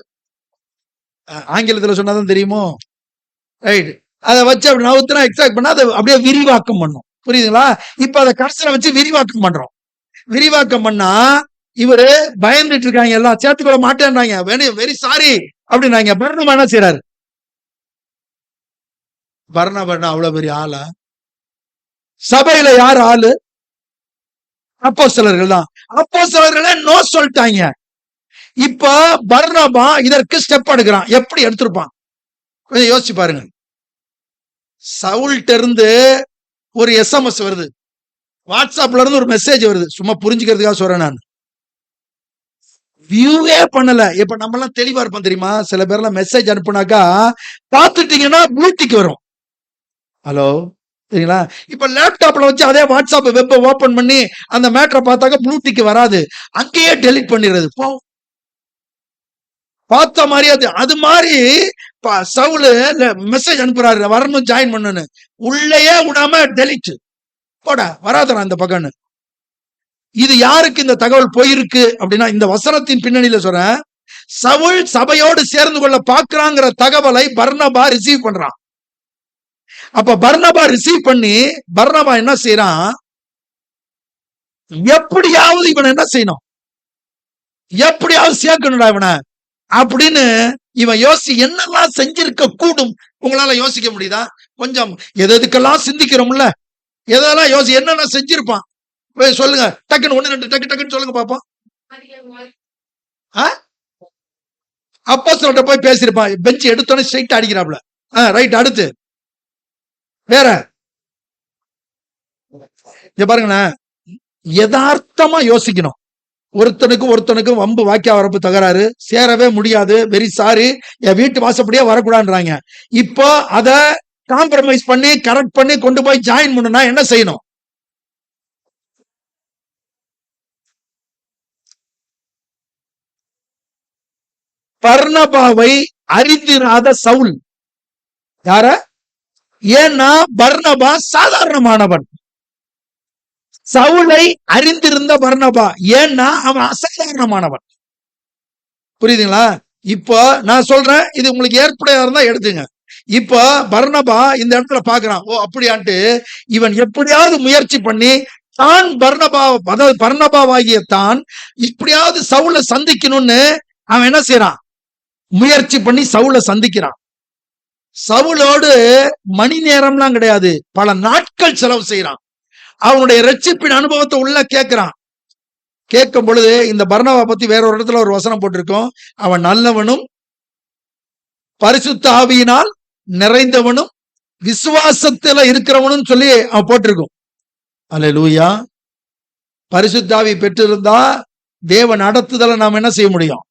ஆங்கிலத்துல சொன்னாதான் தெரியுமோ? ரைட். அதை வச்சு அப்படி நவுத்துனா எக்ஸ்ட்ராக்ட் பண்ணா அதை அப்படியே விரிவாக்கம் பண்ணும். புரியுதுங்களா? இப்ப அதை கர்சரை வச்சு விரிவாக்கம் பண்றோம். விரிவாக்கம் பண்ணா இவரு பயந்துட்டு இருக்காங்க, எல்லாம் சேர்த்துக்கொள்ள மாட்டேன்றாங்க. வெரி சாரி அப்படின்னாங்க. பர்னபா என்ன செய்யறாரு? பர்னபா அவ்வளவு பெரிய ஆளா? சபையில யார் ஆளு? அப்போஸ்தலர்கள் தான். அப்போஸ்தலர்களே நோ சொல்லிட்டாங்க. இப்ப பர்னபா இதற்கு ஸ்டெப் எடுக்கிறான். எப்படி எடுத்திருப்பான் கொஞ்சம் யோசிச்சு பாருங்க. சவுல்ட்ட இருந்து ஒரு SMS வருது, வாட்ஸ்அப்ல இருந்து ஒரு மெசேஜ் வருது. சும்மா புரிஞ்சுக்கிறதுக்காக சொல்றேன் நான். வியூவே பண்ணல. இப்ப நம்ம எல்லாம் தெளிவா இருப்போம் தெரியுமா? சில பேர்லாம் மெசேஜ் அனுப்புனாக்கா பாத்துட்டீங்கன்னா ப்ளூடிக் வரும். ஹலோ, சரிங்களா? இப்ப லேப்டாப்ல வச்சு அதே வாட்ஸ்அப் வெப் ஓபன் பண்ணி அந்த மேட்டரை பார்த்தாக்க ப்ளூடிக் வராது, அங்கேயே டெலிட் பண்ணிடுறது. பார்த்த மாதிரியே அது மாதிரி சவுலு மெசேஜ் அனுப்புறாரு, வரணும் ஜாயின் பண்ணு, உள்ளேயே விடாம டெலிட் போட, வராதரா இந்த பக்கம்னு. இது யாருக்கு இந்த தகவல் போயிருக்கு அப்படின்னா, இந்த வசனத்தின் பின்னணியில சொல்றேன், சவுல் சபையோடு சேர்ந்து கொள்ள பாக்குறாங்கிற தகவலை பர்னபா ரிசீவ் பண்றான். அப்ப பர்னபா ரிசீவ் பண்ணி பர்னபா என்ன செய்யறான்? எப்படியாவது இவனை என்ன செய்யணும், எப்படியாவது சேர்க்கணும்டா இவனை அப்படின்னு இவன் என்னெல்லாம் செஞ்சிருக்க கூடும். உங்களால யோசிக்க முடியுதா? கொஞ்சம் எதுக்கெல்லாம் சிந்திக்கிறோம்ல, எதெல்லாம் என்னென்ன செஞ்சிருப்பான் சொல்லுங்க. டக்குன்னு 1 2 டக்குன்னு சொல்லுங்க பாப்போம். அப்போஸ்தலர்ட்ட போய் பேசிருப்பான். பெஞ்ச் எடுத்தோன்னே ஸ்ட்ரைட்டா அடிக்கிறாப்ல. ரைட். அடுத்து வேற இங்க பாருங்களேன், யதார்த்தமா யோசிக்கணும். ஒருத்தனுக்கும் வம்பு வாக்கியா வரப்பு தகராறு, சேரவே முடியாது, வெரி சாரி, என் வீட்டு வாசப்படியே வரக்கூடாதுன்றாங்க. இப்போ அத காம்ப்ரமைஸ் பண்ணி கரெக்ட் பண்ணி கொண்டு போய் ஜாயின் பண்ணுனா என்ன செய்யணும்? பர்னபாவை அறிந்திராத சவுல். யார? ஏன்னா பர்னபா சாதாரணமானவன். சவுலை அறிந்திருந்த பர்னபா, ஏன்னா அவன் அசாதாரணமானவன். புரியுதுங்களா? இப்போ நான் சொல்றேன், இது உங்களுக்கு ஏற்புடையா இருந்தா எடுத்துங்க. இப்போ பர்னபா இந்த இடத்துல பாக்குறான், ஓ அப்படியான்ட்டு இவன் எப்படியாவது முயற்சி பண்ணி தான் பர்னபாவாகிய தான் இப்படியாவது சவுலை சந்திக்கணும்னு அவன் என்ன செய்யறான்? முயற்சி பண்ணி சவுலை சந்திக்கிறான். சவுலோடு மணி நேரம்லாம் கிடையாது, பல நாட்கள் செலவு செய்யறான். அவனுடைய ரட்சிப்பின் அனுபவத்தை உள்ள கேட்கிறான். கேட்கும் பொழுது இந்த பர்னபா பத்தி வேற ஒரு இடத்துல ஒரு வசனம் போட்டிருக்கோம், அவன் நல்லவனும் பரிசுத்த ஆவியினால் நிறைந்தவனும் விசுவாசத்துல இருக்கிறவனும் சொல்லி அவன் போட்டிருக்கும். அல்லேலூயா. பரிசுத்த ஆவி பெற்றிருந்தா தேவ நடத்துதலை நாம் என்ன செய்ய முடியும்?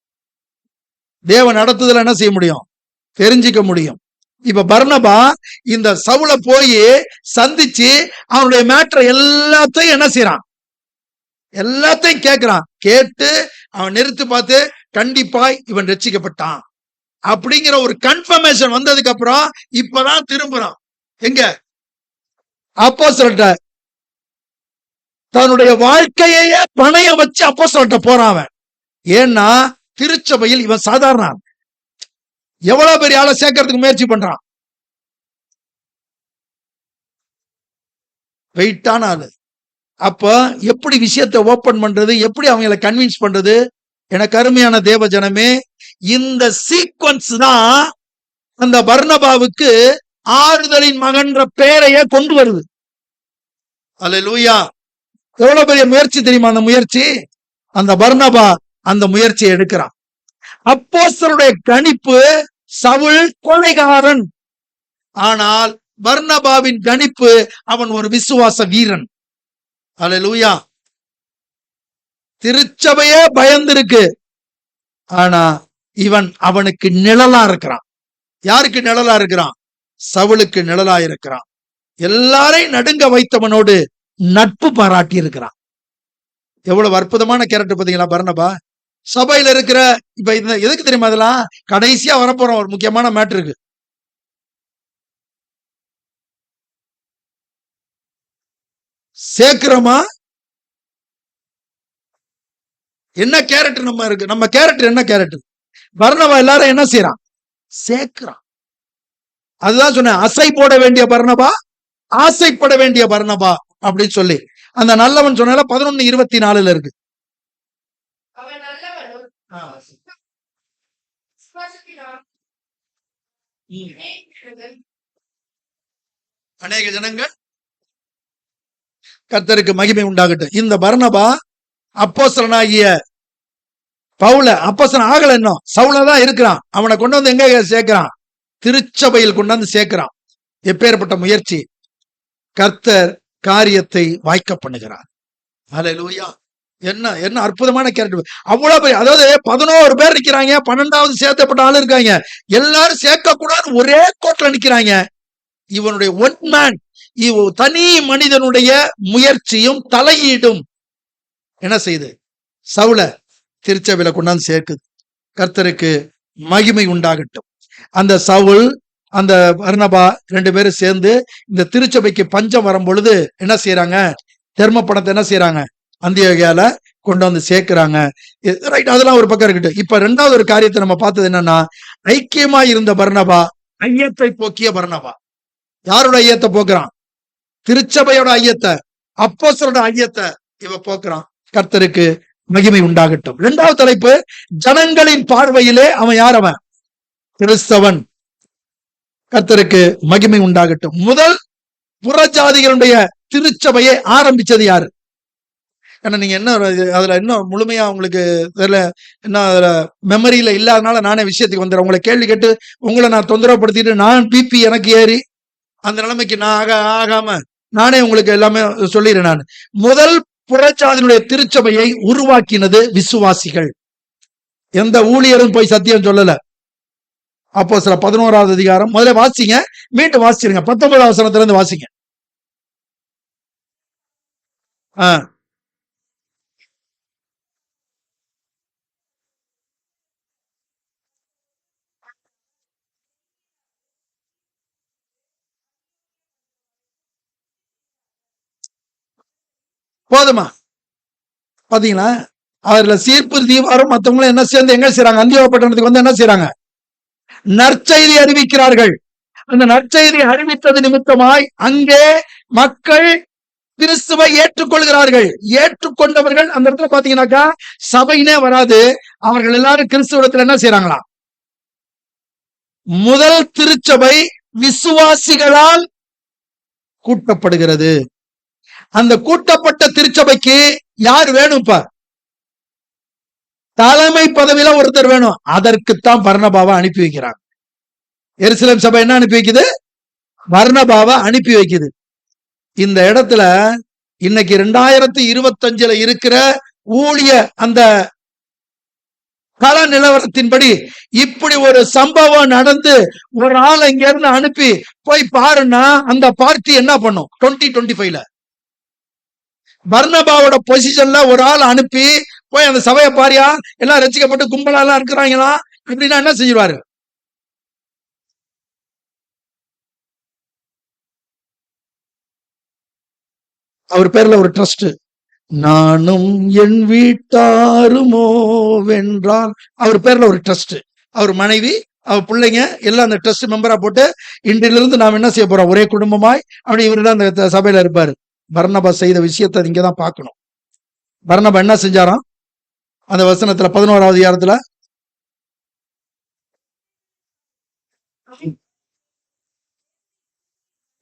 தேவ நடத்துதலை என்ன செய்ய முடியும்? தெரிஞ்சுக்க முடியும். இப்ப பர்னபா இந்த சவுலை போய் சந்திச்சு அவனுடைய மேட்டரை எல்லாத்தையும் என்ன செய்யறான்? எல்லாத்தையும் கேட்கிறான். கேட்டு அவன் நிறுத்தி பார்த்து கண்டிப்பாய் இவன் ரட்சிக்கப்பட்டான் அப்படிங்கிற ஒரு கன்ஃபர்மேஷன் வந்ததுக்கு அப்புறம் இப்பதான் திரும்புறான். எங்க? அப்போஸ்தலர்ட்ட. தன்னுடைய வாழ்க்கையே பணைய வச்சு அப்போஸ்தலர்ட்ட போறான் அவன். ஏன்னா திருச்சபையில் இவன் சாதாரண எவ்வளவு பெரிய ஆளை சேர்க்கறதுக்கு முயற்சி பண்றான். வெயிட்டான ஆளு. அப்ப எப்படி விஷயத்தை ஓபன் பண்றது, எப்படி அவங்களை கன்வின்ஸ் பண்றது? எனக்கு அருமையான தேவ ஜனமே, இந்த சீக்வன்ஸ் தான் அந்த பர்னபாவுக்கு ஆறுதலின் மகன்ற பெயரையே கொண்டு வருது. அல்லேலூயா. எவ்வளவு பெரிய முயற்சி தெரியுமா அந்த முயற்சி? அந்த பர்னபா அந்த முயற்சியை எடுக்கிறான். அப்போஸ்தலருடைய கணிப்பு சவுல் கொலைகாரன், ஆனால் பர்னபாவின் கணிப்பு அவன் ஒரு விசுவாச வீரன். அல்லேலூயா. திருச்சபையே பயந்திருக்கு, ஆனா இவன் அவனுக்கு நிழலா இருக்கிறான். யாருக்கு நிழலா இருக்கிறான்? சவுலுக்கு நிழலா இருக்கிறான். எல்லாரையும் நடுங்க வைத்தவனோடு நட்பு பாராட்டி இருக்கிறான். எவ்வளவு அற்புதமான கேரக்டர் பாத்தீங்களா பர்னபா? சபையில இருக்கிற இப்ப இந்த எதுக்கு தெரியுமா? அதெல்லாம் கடைசியா வரப்போறோம் ஒரு முக்கியமான மேட்டருக்கு. சேர்க்கிறோமா? என்ன கேரக்டர் நம்ம இருக்கு? நம்ம கேரக்டர் என்ன கேரக்டர்? பர்னபா எல்லாரும் என்ன செய்யறான்? சேர்க்கிறான். அதுதான் சொன்னேன், அசை போட வேண்டிய பர்னபா, ஆசைப்பட வேண்டிய பர்னபா அப்படின்னு சொல்லி. அந்த நல்லவன் சொன்னால 11:24 இருக்கு. அவன் நல்லவனும் விசுவாசத்தினால் அநேக ஜனங்கள் கர்த்தருக்கு மகிமை உண்டாகட்டும். இந்த பர்னபா அப்போஸ்தலனாகிய பவுல அப்போஸ்தலன் ஆகல, இன்னும் சவுலதான் இருக்கிறான். அவனை கொண்டு வந்து எங்க சேர்க்கிறான்? திருச்சபையில் கொண்டு வந்து சேர்க்கிறான். எப்பேற்பட்ட முயற்சி! கர்த்தர் காரியத்தை வாய்க்க பண்ணுகிறார். அல்லேலூயா. என்ன என்ன அற்புதமான கேரக்டர்! அவ்வளவு பேர், அதாவது 11 பேர் நிக்கிறாங்க, 12வது சேர்த்தப்பட்ட ஆளு இருக்காங்க. எல்லாரும் சேர்க்க கூடாது ஒரே கோட்ல நிக்கிறாங்க. இவனுடைய ஒன் மேன், தனி மனிதனுடைய முயற்சியும் தலையீடும் என்ன செய்யுது? சவுல திருச்சபையில கொண்டாந்து சேர்க்குது. கர்த்தருக்கு மகிமை உண்டாகட்டும். அந்த சவுல் அந்த பர்னபா 2 பேரும் சேர்ந்து இந்த திருச்சபைக்கு பஞ்சம் வரும் பொழுது என்ன செய்யறாங்க? தர்மப்பணத்தை என்ன செய்யறாங்க? அந்தியோகியால கொண்டு வந்து சேர்க்கிறாங்க. ரைட், அதெல்லாம் ஒரு பக்கம் இருக்கட்டும். இப்ப 2வது ஒரு காரியத்தை நம்ம பார்த்தது என்னன்னா, ஐக்கியமா இருந்த பர்னபா ஐயத்தை போக்கிய பர்னபா. யாரோட ஐயத்தை போக்குறான்? திருச்சபையோட ஐயத்தை, அப்போஸ்தலரோட ஐயத்தை இவ போக்குறான். கர்த்தருக்கு மகிமை உண்டாகட்டும். 2வது தலைப்பு, ஜனங்களின் பார்வையிலே அவன் யார்? அவன் கிறிஸ்தவன். கர்த்தருக்கு மகிமை உண்டாகட்டும். முதல் புறஜாதிகளுடைய திருச்சபையை ஆரம்பிச்சது யாரு? ஏன்னா நீங்க என்ன அதுல இன்னும் முழுமையா உங்களுக்கு தெரியல, என்ன அதுல மெமரியில இல்லாதனால நானே விஷயத்துக்கு வந்துடுறேன். உங்களை கேள்வி கேட்டு உங்களை நான் தொந்தரவுப்படுத்திட்டு நான் பிபி எனக்கு ஏறி அந்த நிலைமைக்கு நான் ஆகாம நானே உங்களுக்கு எல்லாமே சொல்லிடுறேன். நான் முதல் புறச்சாதினுடைய திருச்சபையை உருவாக்கினது விசுவாசிகள். எந்த ஊழியரும் போய் சத்தியம் சொல்லல. அப்போஸ்தலர் 11வது அதிகாரம் முதல்ல வாசிங்க, மீண்டும் வாசிச்சிருங்க. 19வது வசனத்துல இருந்து வாசிங்க. போதுமா? பாத்தீங்களா? அதுல சீர்ப்பு தீவாரும் மத்தவங்களும் என்ன சேர்ந்து எங்க செய்றாங்க? அந்தியோக பட்டணத்துக்கு வந்து என்ன செய்றாங்க? நற்செய்தி அறிவிக்கிறார்கள். அந்த நற்செய்தி அறிவித்தது நிமித்தமாய் அங்கே மக்கள் கிறிஸ்துவை ஏற்றுக்கொள்கிறார்கள். ஏற்றுக்கொண்டவர்கள் அந்த இடத்துல பாத்தீங்கன்னாக்கா சபையினே வராது. அவர்கள் எல்லாரும் கிறிஸ்துவத்துல என்ன செய்யறாங்களா? முதல் திருச்சபை விசுவாசிகளால் கூட்டப்படுகிறது. அந்த கூட்டப்பட்ட திருச்சபைக்கு யார் வேணும்? இப்ப தலைமை பதவியில ஒருத்தர் வேணும். அதற்குத்தான் பர்னபாவை அனுப்பி வைக்கிறாங்க. எருசலேம் சபை என்ன அனுப்பி வைக்குது? பர்னபாவை அனுப்பி வைக்குது. இந்த இடத்துல இன்னைக்கு 2025 இருக்கிற ஊழிய அந்த கள நிலவரத்தின்படி இப்படி ஒரு சம்பவம் நடந்து ஒரு ஆள் இங்க இருந்து அனுப்பி போய் பாருன்னா அந்த பார்ட்டி என்ன பண்ணும்? 2025 பர்னபாவோட பொசிஷன்ல ஒரு ஆள் அனுப்பி போய் அந்த சபையை பாரியா, எல்லாம் ரசிக்கப்பட்டு கும்பலெல்லாம் இருக்கிறாங்களா அப்படின்னா என்ன செஞ்சிருவாரு? அவர் பேர்ல ஒரு ட்ரஸ்ட், நானும் என் வீட்டாருமோ வென்றால், அவர் பேர்ல ஒரு ட்ரஸ்ட், அவர் மனைவி அவர் பிள்ளைங்க எல்லாம் அந்த ட்ரஸ்ட் மெம்பரா போட்டு இன்றிலிருந்து நாம் என்ன செய்ய போறோம்? ஒரே குடும்பமாய் அப்படி இவரு தான் அந்த சபையில இருப்பாரு. பர்னபா செய்த விஷயத்தை இங்கதான் பார்க்கணும். பர்னபா என்ன செஞ்சாராம்? அந்த வசனத்துல 11வது அதிகாரத்துல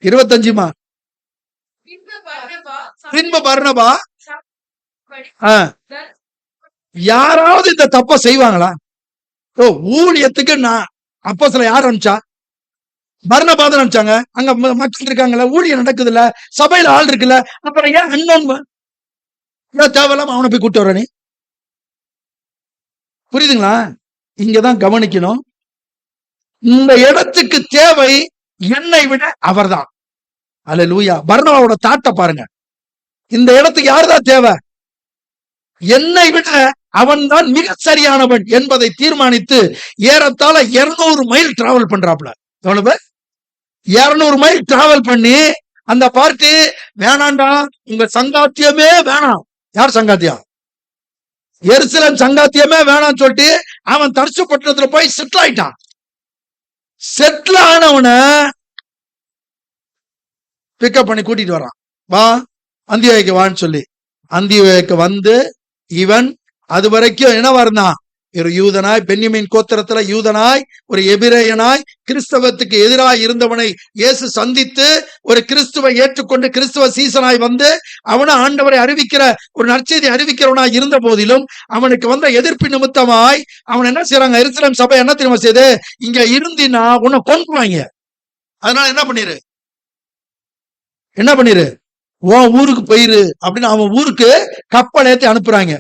25 பின்பு பர்னபா யாராவது இந்த தப்ப செய்வாங்களா? ஊழியத்துக்கு நான் அப்போஸ்தலர் யார் அனுப்பிச்சா? பர்னபா தான் அனுப்பிச்சாங்க. அங்க மக்கள் இருக்காங்கல்ல, ஊழியம் நடக்குது இல்ல, சபையில ஆள் இருக்குல்ல, அப்புறம் ஏன் அண்ணன் தேவையில்லாம அவனை போய் கூட்டு வர நீ? புரியுதுங்களா? இங்கதான் கவனிக்கணும். இந்த இடத்துக்கு தேவை என்னை விட அவர்தான். அல்லேலூயா. பர்னபாவோட தாட்ட பாருங்க. இந்த இடத்துக்கு யாருதான் தேவை? என்னை விட அவன் தான் மிக சரியானவன் என்பதை தீர்மானித்து ஏறத்தாழ 200 மைல் டிராவல் பண்றாப்ல. எவ்வளவு? 200 மைல் டிராவல் பண்ணி அந்த பார்ட்டி வேணாண்டா, உங்க சங்காத்தியமே வேணாம். யார் சங்காத்தியம்? எருசலேம் சங்காத்தியமே வேணாம்னு சொல்லிட்டு அவன் தர்சு பட்டணத்துல போய் செட்டில் ஆயிட்டான். செட்டில் ஆனவன பிக்கப் பண்ணி கூட்டிட்டு வரான். வா அந்தியோகைக்கு வான்னு சொல்லி. அந்தியோகைக்கு வந்து இவன் அது வரைக்கும் என்னவா இருந்தான்? ஒரு யூதனாய், பென்யமீன் கோத்திரத்துல யூதனாய், ஒரு எபிரேயனாய், கிறிஸ்தவத்துக்கு எதிராக இருந்தவனை இயேசு சந்தித்து ஒரு கிறிஸ்துவை ஏற்றுக்கொண்டு கிறிஸ்துவ சீசனாய் வந்து அவனை ஆண்டவரை அறிவிக்கிற ஒரு நற்செய்தி அறிவிக்கிறவனாய் இருந்த போதிலும் அவனுக்கு வந்த எதிர்ப்பு நிமித்தமாய் அவன் என்ன செய்யறாங்க? எருசலேம் சபை என்ன தெரியுமா செய்யுது? இங்க இருந்தினா உன்னை கொன்றுவாங்க. அதனால என்ன பண்ணிரு உன் ஊருக்கு போயிரு அப்படின்னு அவன் ஊருக்கு கப்பல் ஏத்தி அனுப்புறாங்க.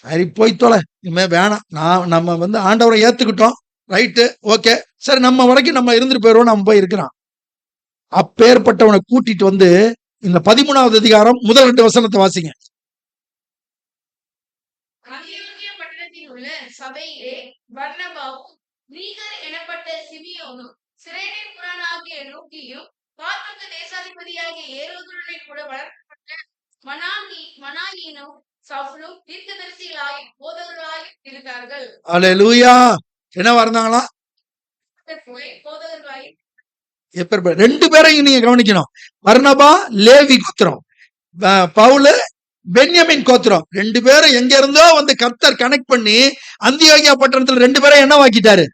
சரி போய் தொலை, இனிமே வேணாம், நம்ம வந்து ஆண்டவரை ஏத்துக்கிட்டோம், ரைட்டு, ஓகே, சரி நம்ம வரைக்கும் நம்ம இருந்துட்டு போயிடுவோம், நம்ம போய் இருக்கிறான். அப்பேற்பட்டவனை கூட்டிட்டு வந்து இந்த 13வது அதிகாரம் முதல் 2 வசனத்தை வாசிங்க. பட்டணத்தில் உள்ள சபையிலே பர்னபாவும் நீகர் எனப்பட்ட சிமியோனும் சிரேனின் புறானாகிய லூக்கியும் பார்ப்பது தேசாதிபதியாகிய ஏரோதுடனே கூட வளர்க்கப்பட்ட மனாயீனும் சவுலும் தீர்க்கதரிசிகளாய் போதகர்களாய் இருந்தார்கள். அல்லேலூயா. என்ன வந்தாங்களா? போதகர்களாய். எப்ப 2 பேரையும் நீங்க கவனிக்கணும். பர்னபா லேவி கோத்திரம், பவுல் பென்யமின் கோத்திரம். 2 பேரும் எங்க இருந்தோ வந்து கர்த்தர் கனெக்ட் பண்ணி அந்தியோகியா பட்டணத்துல 2 பேரை என்ன வாக்கிட்டாரு?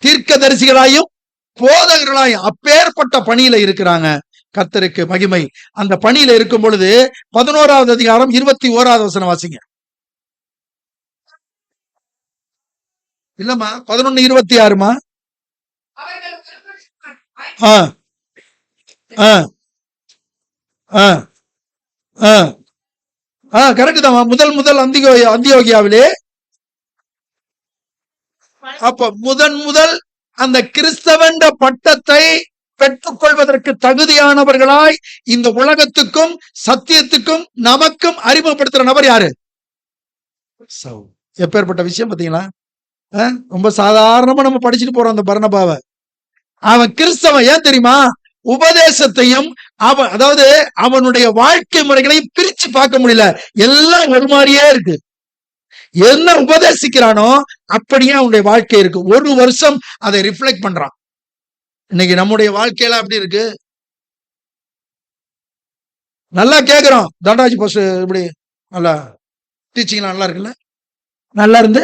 தீர்க்கதரிசிகளாயும் போதகர்களாயும். அப்பேற்பட்ட பணியில இருக்கிறாங்க. கர்த்தருக்கு மகிமை. அந்த பணியில இருக்கும் பொழுது 11வது அதிகாரம் 21வது வசனம் வாசிங்க. இல்லம்மா 11:26மா? கரெக்ட் தான். முதல் அந்தியோகியாவிலே அப்ப முதல் அந்த கிறிஸ்தவன்ற பட்டத்தை பெற்றுக்கொள்வதற்கு தகுதியானவர்களாய் இந்த உலகத்துக்கும் சத்தியத்துக்கும் நமக்கும் அறிமுகப்படுத்துற நபர் யாரு? எப்பேற்பட்ட விஷயம் பாத்தீங்களா? ரொம்ப சாதாரணமா நம்ம படிச்சுட்டு போறோம் அந்த பர்னபாவை. அவன் கிறிஸ்தவன். ஏன் தெரியுமா? உபதேசத்தையும் அதாவது அவனுடைய வாழ்க்கை முறைகளையும் பிரிச்சு பார்க்க முடியல. எல்லாம் ஒரு மாதிரியே இருக்கு. என்ன உபதேசிக்கிறானோ அப்படியே அவனுடைய வாழ்க்கை இருக்கு. ஒரு வருஷம் அதை ரிஃப்ளெக்ட் பண்றான். இன்னைக்கு நம்முடைய வாழ்க்கையில அப்படி இருக்கு. நல்லா கேக்குறோம். தண்டாஜி போஸ்ட் இப்படி நல்லா டீச்சிங்லாம் நல்லா இருக்குல்ல? நல்லா இருந்து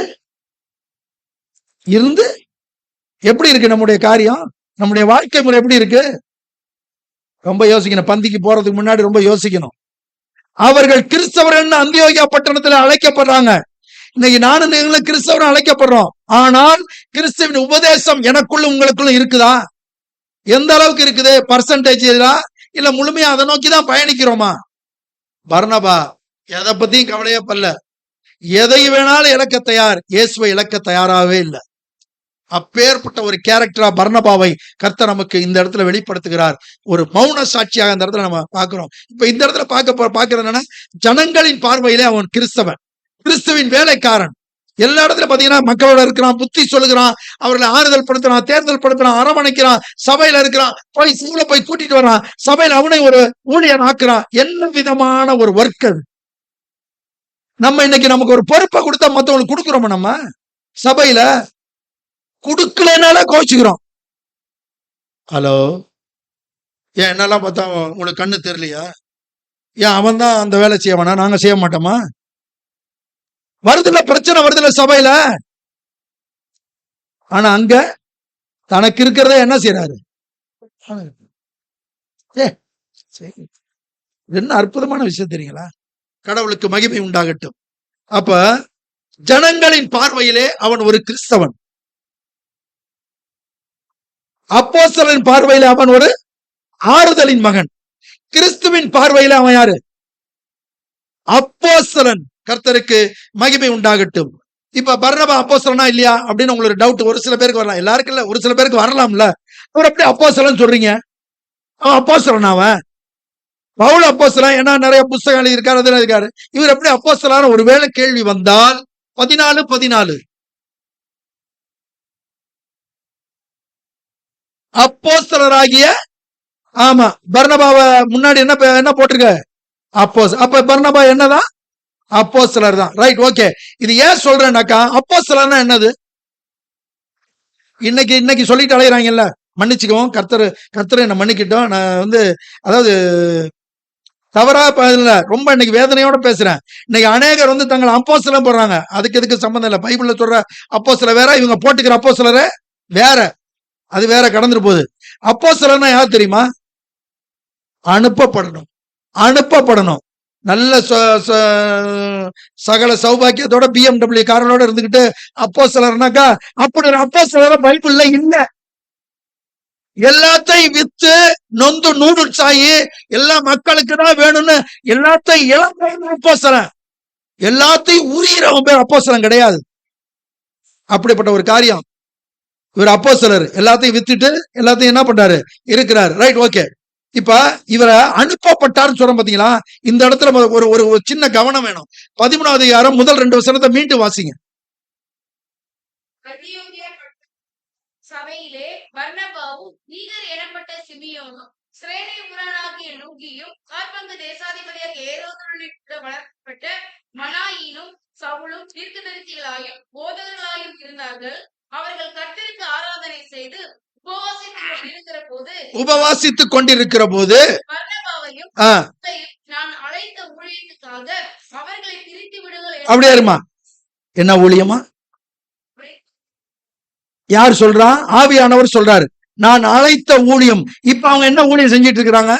எப்படி இருக்கு நம்முடைய காரியம்? நம்முடைய வாழ்க்கை முறை எப்படி இருக்கு? ரொம்ப யோசிக்கணும். பந்திக்கு போறதுக்கு முன்னாடி ரொம்ப யோசிக்கணும். அவர்கள் கிறிஸ்தவர்கள் அந்தியோகியா பட்டணத்துல அழைக்கப்படுறாங்க. இன்னைக்கு நானும் நீங்களும் கிறிஸ்தவரும் அழைக்கப்படுறோம். ஆனால் கிறிஸ்துவின் உபதேசம் எனக்குள்ள உங்களுக்குள்ள இருக்குதா? எந்த அளவுக்கு இருக்குது? பர்சன்டேஜ் இல்ல முழுமையா அதை நோக்கிதான் பயணிக்கிறோமா? பர்னபா எதை பத்தியும் கவலையே படல. எதை வேணாலும் இழக்க தயார், இயேசுவை இழக்க தயாராகவே இல்லை. அப்பேற்பட்ட ஒரு கேரக்டரா பர்னபாவை கர்த்தர் நமக்கு இந்த இடத்துல வெளிப்படுத்துகிறார். ஒரு மௌன சாட்சியாக இந்த இடத்துல நம்ம பார்க்கிறோம். இப்ப இந்த இடத்துல பார்க்கிறது என்னன்னா, ஜனங்களின் பார்வையிலே அவன் கிறிஸ்தவன், கிறிஸ்துவின் வேலைக்காரன். எல்லா இடத்துல பாத்தீங்கன்னா மக்களோட இருக்கிறான், புத்தி சொல்லுகிறான், அவர்களை ஆறுதல் படுத்துறான், தேர்தல் படுத்துறான், அரவணைக்கிறான், சபையில இருக்கிறான், போய் கூட்டிட்டு வர்றான், சபையில அவனை ஒரு ஊழியன் ஆக்குறான். என்ன விதமான ஒரு ஒர்க் அது! நம்ம இன்னைக்கு நமக்கு ஒரு பொறுப்பை கொடுத்தா மத்தவங்களுக்கு கொடுக்குறோமா? நம்ம சபையில கொடுக்கலனால கோச்சுக்கிறோம். ஹலோ, ஏன் என்னெல்லாம் பார்த்தா உங்களுக்கு கண்ணு தெரியலையா? ஏன் அவன் தான் அந்த வேலை செய்யவனா, நாங்க செய்ய மாட்டோமா? வருதுல பிரச்சனை, வருதுல சபையில. ஆனா அங்க தனக்கு இருக்கிறத என்ன செய்யறாரு? என்ன அற்புதமான விஷயம் தெரியுங்களா? கடவுளுக்கு மகிமை உண்டாகட்டும். அப்ப ஜனங்களின் பார்வையிலே அவன் ஒரு கிறிஸ்தவன். அப்போஸ்தலரின் பார்வையில அவன் ஒரு ஆறுதலின் மகன். கிறிஸ்துவின் பார்வையில அவன் யாரு? அப்போஸ்தலன். கர்த்தருக்கு மகிமை உண்டாகட்டும். இப்ப பர்னபா அப்போஸ்தலனா இல்லையா அப்படின்னு உங்களுக்கு டவுட் ஒரு சில பேருக்கு வரலாம். எல்லாருக்கும் இல்ல, ஒரு சில பேருக்கு வரலாம்ல. அவர் எப்படி அப்போஸ்தலன் சொல்றீங்க? அவன் அப்போஸ்தலன். அவன் பவுல் அப்போஸ்தலன், ஏன்னா நிறைய புத்தகம் எழுதியிருக்காரு, அதுல இருக்காரு. இவர் எப்படி அப்போஸ்தலன்? ஒருவேளை கேள்வி வந்தால் 14 அப்போஸ்தலராகிய, ஆமா, பர்னபாவை முன்னாடி என்ன போட்டிருக்க? அப்ப பர்னபா என்னதான்? அப்போஸ்தலர் தான். Right, okay. இது ஏன் சொல்றேன்னாக்கா, அப்போஸ்தலர்னா என்னது? இன்னைக்கு சொல்லிட்டு அலையிறாங்கல்ல, மன்னிச்சுக்குவோம், கர்த்தர் என்ன மன்னிக்கிட்டோம். நான் அதாவது தவறா ரொம்ப இன்னைக்கு வேதனையோட பேசுறேன். இன்னைக்கு அநேகர் தங்களை அப்போஸ்தலன் போடுறாங்க. அதுக்கு சம்பந்தம் இல்லை. பைபிள்ல சொல்ற அப்போஸ்தலர் வேற, இவங்க போட்டுக்கிற அப்போஸ்தலரே வேற. அது வேற, கடந்துட்டு போகுது. அப்போஸ்தலர்னா யார் தெரியுமா? அனுப்பப்படணும். நல்ல சகல சௌபாக்கியத்தோட BMW காரோட இருந்துகிட்டு அப்போஸ்தலர்னாக்கா, அப்படி ஒரு அப்போஸ்தலர் பைபிள்ல இல்ல. எல்லாத்தையும் வித்து நொந்து நூடுல்ஸ் ஆகி எல்லா மக்களுக்கு தான் வேணும்னு எல்லாத்தையும் இழந்த அப்போஸ்தலன், எல்லாத்தையும் உரியிறவன் பேர் அப்போஸ்தலன் கிடையாது. அப்படிப்பட்ட ஒரு காரியம் இவர் அப்போஸ்தலர். எல்லாத்தையும் வித்துட்டு எல்லாத்தையும் என்ன பண்றாரு? இருக்கிறாரு. Right, okay. இப்ப இவரை அனுப்பப்பட்டாருன்னு சொல்றோம் பாத்தீங்களா? இந்த இடத்துல ஒரு சின்ன கவனம் வேணும். 13வது அதிகாரம் முதல் 2 வசனத்தை மீண்டும் வாசிங்க. சபையிலே பர்னபாவும் நீகர் எனப்பட்ட சிமியோனும் சிரேனேபுரனாகிய லூகியும் காற்பங்கு தேசாதிபதியாக ஏரோதுடன் வளர்க்கப்பட்ட மனாயினும் சவுலும் தீர்க்கதரிசிகளாயும் போதகர்களாயும் இருந்தார்கள். அவர்கள் கர்த்தருக்கு ஆராதனை செய்து உபவாசித்துக் கொண்டிருக்கிற போது பர்னபாவையும் நான் அழைத்த ஊழியத்துக்காக அவர்களை பிரித்து விடுங்கள். அப்படியே இருமா. என்ன ஊழியமா? யார் சொல்றா? ஆவியானவர் சொல்றாரு, நான் அழைத்த ஊழியம். இப்ப அவங்க என்ன ஊழியம் செஞ்சிட்டு இருக்கிறாங்க?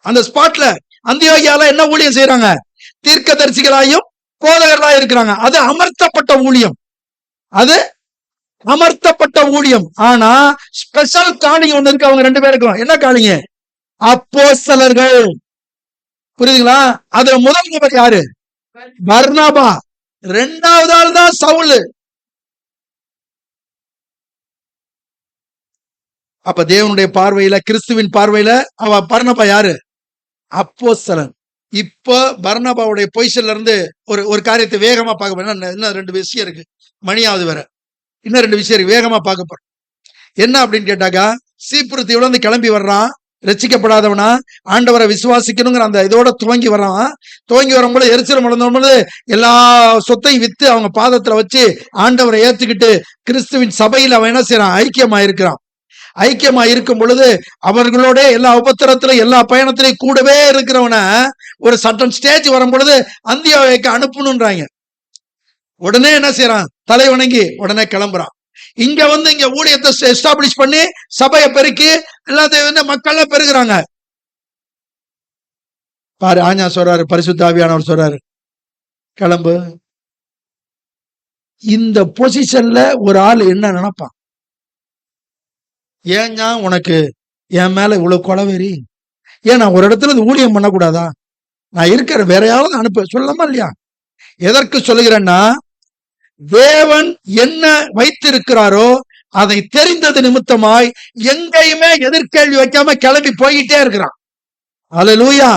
அந்த ஸ்பாட்ல அந்தியோகியால என்ன ஊழியம் செய்யறாங்க? தீர்க்கதரிசிகளாயும் போதகர்களாயும் இருக்கிறாங்க. அது அமர்த்தப்பட்ட ஊழியம். அது அமர்த்தப்பட்ட ஊழியம். ஆனா ஸ்பெஷல் காலிங் ஒண்ணு இருக்கு அவங்க 2 பேருக்கும். என்ன காலிங்க? அப்போஸ்தலர்கள். புரியுதுங்களா? அதுல முதல் நபர் யாரு? பர்னபா. 2வது ஆள் தான் சவுல். அப்ப தேவனுடைய பார்வையில, கிறிஸ்துவின் பார்வையில பர்னபா யாரு? அப்போஸ்தலன். இப்ப பர்னபாவுடைய பொசிஷன்ல இருந்து ஒரு காரியத்தை வேகமா பார்க்க போறோம். இன்னும் 2 விஷயம் இருக்கு, மணியாவது வேற. இன்னும் 2 விஷயம் இருக்கு, வேகமா பார்க்க போறோம். என்ன அப்படின்னு கேட்டாக்கா, சீப்புரு தீவுல இருந்து கிளம்பி வர்றான், ரட்சிக்கப்படாதவனா, ஆண்டவரை விசுவாசிக்கணுங்கிற அந்த இதோட துவங்கி வர்றான். துவங்கி வரும்போது எரிச்சல் நடந்தபோது எல்லா சொத்தையும் வித்து அவங்க பாதத்துல வச்சு ஆண்டவரை ஏத்துக்கிட்டு கிறிஸ்துவின் சபையில் அவன் என்ன செய்யறான்? ஐக்கியமா இருக்கிறான். ஐக்கியமா இருக்கும் பொழுது அவர்களோட எல்லா உபத்திரத்திலும் எல்லா பயணத்திலையும் கூடவே இருக்கிறவன ஒரு சட்டன் ஸ்டேஜ் வரும் பொழுது அந்தியோகியாவுக்கு அனுப்பணும்ன்றாங்க. உடனே என்ன செய்யறான்? தலை வணங்கி உடனே கிளம்புறான். இங்க இங்க ஊழியத்தை எஸ்டாப்ளிஷ் பண்ணி சபையை பெருக்கி எல்லாத்தையும் மக்கள் பெருகிறாங்க. பாரு, ஆஞா சொல்றாரு, பரிசுத்த ஆவியானவர் சொல்றாரு, கிளம்பு. இந்த பொசிஷன்ல ஒரு ஆள் என்ன நினைப்பான்? ஏன்னா உனக்கு என் மேல இவ்வளவு கொலவெறி? ஏன் நான் ஒரு இடத்துல இருந்து ஊழியம் பண்ணக்கூடாதா? நான் இருக்கிற வேற யாராவது அனுப்ப சொல்லலாமா இல்லையா? எதற்கு சொல்லுகிறேன்னா, தேவன் என்ன வைத்திருக்கிறாரோ அதை தெரிந்தது நிமித்தமாய் எங்கேயுமே எதிர்கேள்வி வைக்காம கிளம்பி போய்கிட்டே இருக்கிறான். அல்லேலூயா.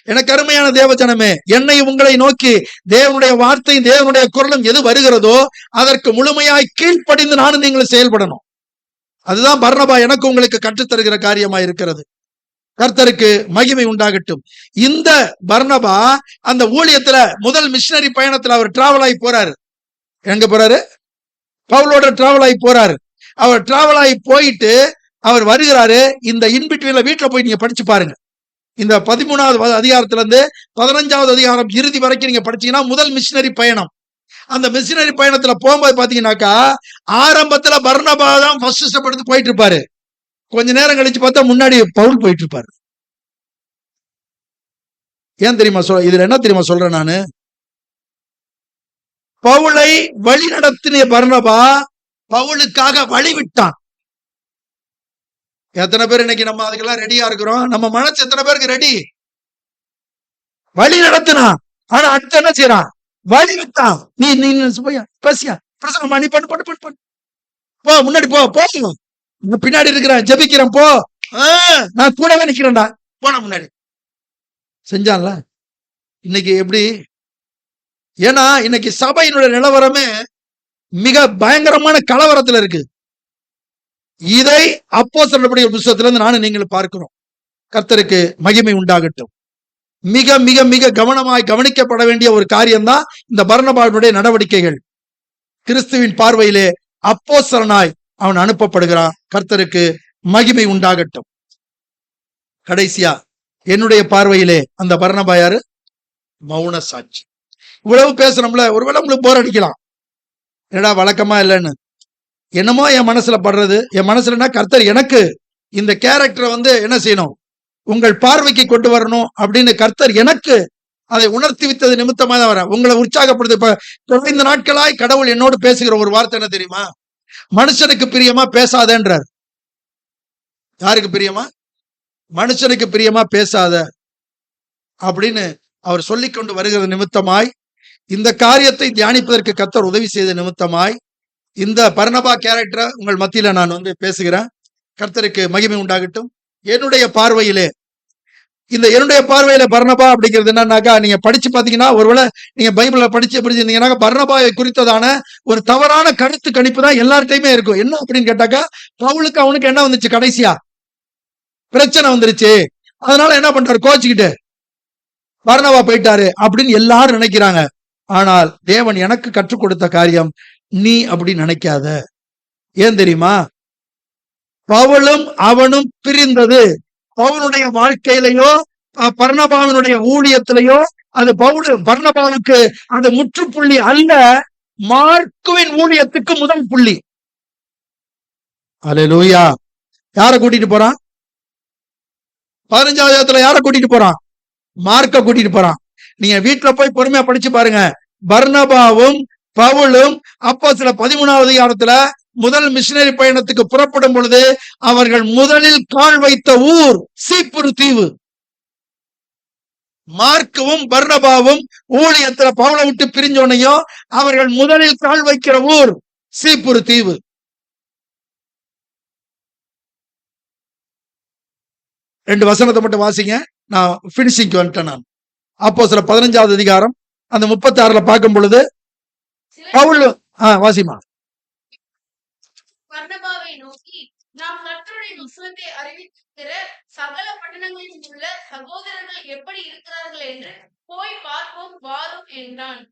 எனக்கு அருமையான தேவஜனமே, என்னை உங்களை நோக்கி தேவனுடைய வார்த்தையும் தேவனுடைய குரலும் எது வருகிறதோ அதற்கு முழுமையாய் கீழ்ப்படிந்து நானும் நீங்களும் செயல்படணும். அதுதான் பர்னபா எனக்கு உங்களுக்கு கற்றுத்தருகிற காரியமா இருக்கிறது. கர்த்தருக்கு மகிமை உண்டாகட்டும். இந்த பர்னபா அந்த ஊழியத்துல முதல் மிஷனரி பயணத்துல அவர் டிராவல் ஆகி போறாரு. எங்க போறாரு? பவுலோட டிராவல் ஆகி போறாரு. அவர் டிராவல் ஆகி போயிட்டு அவர் வருகிறாரு. இந்த இன்பிட்வீன்ல வீட்டுல போய் நீங்க படிச்சு பாருங்க. இந்த 13வது அதிகாரத்துல இருந்து 15வது அதிகாரம் இறுதி வரைக்கும் நீங்க படிச்சீங்கன்னா முதல் மிஷனரி பயணம். அந்த மிஷனரி பயணத்துல போகும்போது பாத்தீங்கன்னாக்கா, ஆரம்பத்துல பர்னபா தான் ஃபர்ஸ்ட் ஸ்டெப் எடுத்து போயிட்டு இருப்பாரு. கொஞ்ச நேரம் கழிச்சு பார்த்தா முன்னாடி பவுல் போயிட்டு இருப்பாரு. ஏன் தெரியுமா இதுல என்ன தெரியுமா சொல்றேன் நானு? பவுலை வழி நடத்தின பர்னபா பவுலுக்காக வழி விட்டான். எத்தனை பேர் இன்னைக்கு நம்ம அதுக்கெல்லாம் ரெடியா இருக்கிறோம்? நம்ம மனசு எத்தனை பேருக்கு ரெடி? வழி நடத்தினான், ஆனா அடுத்து என்ன செய்யறான்? வழி விட்டான். நீ பேசியா பிரசங்கமா, நீ பண்ணு பண்ணு பண்ணு போ, முன்னாடி போ, பின்னாடி இருக்கிறேன், ஜெபிக்கிறேன், போ, நான் கூடவே நிக்கிறேன்டா, போன முன்னாடி செஞ்சான்ல. இன்னைக்கு எப்படி? ஏன்னா இன்னைக்கு சபையினுடைய நிலவரமே மிக பயங்கரமான கலவரத்துல இருக்கு. இதை அப்போஸ்தலர்களுடைய புத்தகத்திலிருந்து நானும் நீங்களும் பார்க்கிறோம். கர்த்தருக்கு மகிமை உண்டாகட்டும். மிக மிக மிக கவனமாய் கவனிக்கப்பட வேண்டிய ஒரு காரியம்தான் இந்த பர்னபாவினுடைய நடவடிக்கைகள். கிறிஸ்துவின் பார்வையிலே அப்போஸ்தலனாய் அவன் அனுப்பப்படுகிறான். கர்த்தருக்கு மகிமை உண்டாகட்டும். கடைசியா என்னுடைய பார்வையிலே அந்த பர்னபா யாரு? மௌன சாட்சி. இவ்வளவு பேசணும்ல, ஒருவேளை உங்களுக்கு போர் அடிக்கலாம், என்னடா வழக்கமா இல்லைன்னு. என்னமோ என் மனசுல படுறது, என் மனசுலன்னா கர்த்தர் எனக்கு இந்த கேரக்டரை என்ன செய்யணும், உங்கள் பார்வைக்கு கொண்டு வரணும் அப்படின்னு கர்த்தர் எனக்கு அதை உணர்த்தி வித்தது நிமித்தமா தான் வரேன். உங்களை உற்சாகப்படுது. இப்ப குறைந்த நாட்களாய் கடவுள் என்னோடு பேசுகிற ஒரு வார்த்தை என்ன தெரியுமா? மனுஷனுக்கு பிரியமா பேசாதன்றார். யாருக்கு பிரியமா? மனுஷனுக்கு பிரியமா பேசாத அப்படின்னு அவர் சொல்லிக் கொண்டு வருகிற நிமித்தமாய், இந்த காரியத்தை தியானிப்பதற்கு கர்த்தர் உதவி செய்த நிமித்தமாய் இந்த பர்னபா கேரக்டரை உங்கள் மத்தியில நான் பேசுகிறேன். கர்த்தருக்கு மகிமை உண்டாகட்டும். என்னுடைய பார்வையிலே பர்னபா அப்படிங்கிறது என்னன்னாக்கா, நீங்க படிச்சு பாத்தீங்கன்னா, ஒருவேளை நீங்க பைபிள படிச்சிருந்தீங்கன்னா பர்னபாவை குறித்ததான ஒரு தவறான கருத்து கணிப்பு தான் எல்லார்ட்டையுமே இருக்கும். என்ன அப்படின்னு கேட்டாக்கா, பவுலுக்கு அவனுக்கு என்ன வந்துச்சு? கடைசியா பிரச்சனை வந்துருச்சு. அதனால என்ன பண்றாரு? கோச்சுக்கிட்டு பர்னபா போயிட்டாரு அப்படின்னு எல்லாரும் நினைக்கிறாங்க. ஆனால் தேவன் எனக்கு கற்றுக் கொடுத்த காரியம், நீ அப்படி நினைக்காத. ஏன் தெரியுமா? பவுலும் அவனும் பிரிந்தது பவுனுடைய வாழ்க்கையிலையோ பர்னபாவினுடைய ஊழியத்திலேயோ அது பர்னபாவுக்கு அது முற்றுப்புள்ளி அல்ல, மார்க்குவின் ஊழியத்துக்கு முதல் புள்ளி. அல்லேலூயா. யாரை கூட்டிட்டு போறான்? 15வது அதிகாரத்துல யாரை கூட்டிட்டு போறான்? மார்க்க கூட்டிட்டு போறான். நீங்க வீட்டுல போய் பொறுமையா படிச்சு பாருங்க. பர்னபாவும் பவுலும் அப்போஸ்தலர் 13வது அதிகாரத்துல முதல் மிஷினரி பயணத்துக்கு புறப்படும் பொழுது அவர்கள் முதலில் கால் வைத்த ஊர் சீப்புரு தீவு. மார்க்கவும் பர்னபாவும் ஊழியத்துல பவுலை விட்டு பிரிஞ்சோனையும் அவர்கள் முதலில் கால் வைக்கிற ஊர் சீப்புரு தீவு. ரெண்டு வசனத்தை மட்டும் வாசிங்க, நான் பினிஷிங்க்கு வந்துட்டேன். நான் அப்போஸ்தலர் 15வது அதிகாரம் அந்த 36ல பார்க்கும் பொழுது பவுல் வாசிமா பர்னபாவை நோக்கி, நாம் கர்த்தருடைய வசனத்தை அறிவிக்கிற சகல பட்டணங்களில் உள்ள சகோதரர்கள் எப்படி இருக்கிறார்கள் என்று போய் பார்ப்போம் வாரும் என்றான்.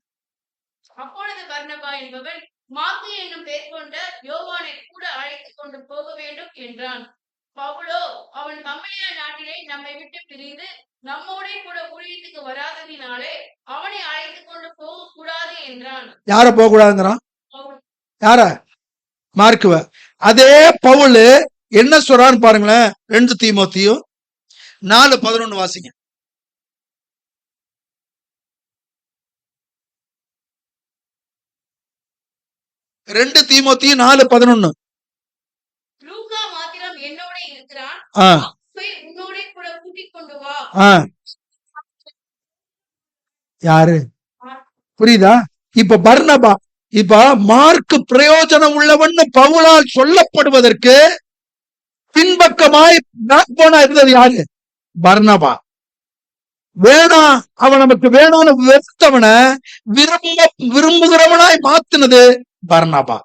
அப்பொழுது பர்னபா என்பவன் மார்க்கு என்னும் பெயர் கொண்ட யோவானை கூட அழைத்துக் கொண்டு போக வேண்டும் என்றான். பவுலோ அவன் கம்பளியா நாட்டிலே நம்மை விட்டு பிரிந்து நம்மோட கூட ஊழியத்துக்கு வராததினாலே அவனை அழைத்துக் கொண்டு போக கூடாது என்றான். யார போக கூடாதுங்கிறான்? யார? மார்க்குவ. அதே பவுல் என்ன சொல்றான்னு பாருங்களேன். 2 தீமோத்தேயு 4:11 வாசிங்க. 2 தீமோத்தேயு 4:11. லூக்கா மாத்திரம் என்னோட இருக்கிறான், உன்னோட கூட கூட்டிக் கொண்டு வா. யாரு? புரியுதா? இப்ப பர்னபா, இப்ப மார்க் பிரயோஜனம் உள்ளவன் பவுலால் சொல்லப்படுவதற்கு பின்பக்கமாய் போனா இருந்தது யாரு? பர்னபா. வேணாம், அவன் நமக்கு வேணும்னு வெறுத்தவனை விரும்புகிறவனாய் மாத்தினது பர்னபா.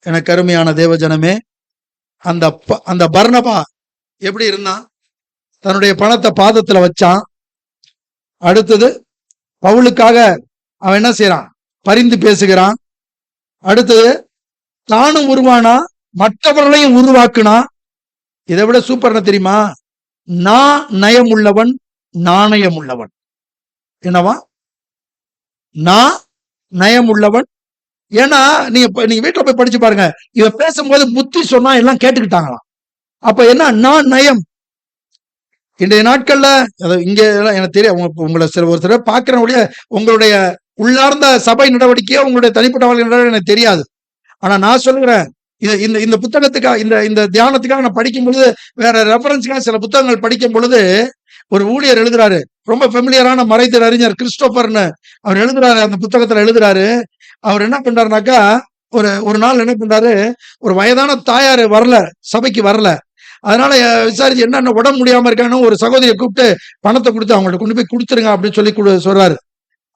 எனக்கு அருமையான தேவஜனமே, அந்த பர்னபா எப்படி இருந்தான்? தன்னுடைய பணத்தை பாதத்துல வச்சான். அடுத்தது பவுலுக்காக அவன் என்ன செய்யறான்? பரிந்து பேசுகிறான். அடுத்தது தானும் உருவானா, மற்றவர்களையும் உருவாக்குனா. இதை விட சூப்பர் என்ன தெரியுமா? நான் நயம் உள்ளவன், நாணயம் உள்ளவன். என்னவா? நான் நயம் உள்ளவன். ஏன்னா நீங்க வீட்டுல போய் படிச்சு பாருங்க. இவன் பேசும்போது புத்தி சொன்னா எல்லாம் கேட்டுக்கிட்டாங்களாம். அப்ப என்ன? நான் நயம். இன்றைய நாட்கள்ல இங்க எனக்கு தெரியும், உங்களை ஒரு சில பாக்குற ஒழிய உங்களுடைய உள்ளார்ந்த சபை நடவடிக்கையோ உங்களுடைய தனிப்பட்ட நடவடிக்கை எனக்கு தெரியாது. ஆனா நான் சொல்லுகிறேன், இந்த புத்தகத்துக்காக இந்த தியானத்துக்காக நான் படிக்கும் பொழுது, வேற ரெஃபரன்ஸ்க்காக சில புத்தகங்கள் படிக்கும் பொழுது ஒரு ஊழியர் எழுதுறாரு, ரொம்ப ஃபெமிலியரான மறைத்தல் அறிஞர் கிறிஸ்டோபர்னு அவர் எழுதுறாரு. அந்த புத்தகத்துல எழுதுறாரு, அவர் என்ன பண்றாருனாக்கா, ஒரு நாள் என்ன பண்றாரு, ஒரு வயதான தாயார் வரல, சபைக்கு வரல. அதனால விசாரிச்சு என்ன உடம்பு முடியாம இருக்கான்னு ஒரு சகோதரியை கூப்பிட்டு பணத்தை கொடுத்து அவங்கள்ட்ட கொண்டு போய் கொடுத்துருங்க அப்படின்னு சொல்லி சொல்றாரு.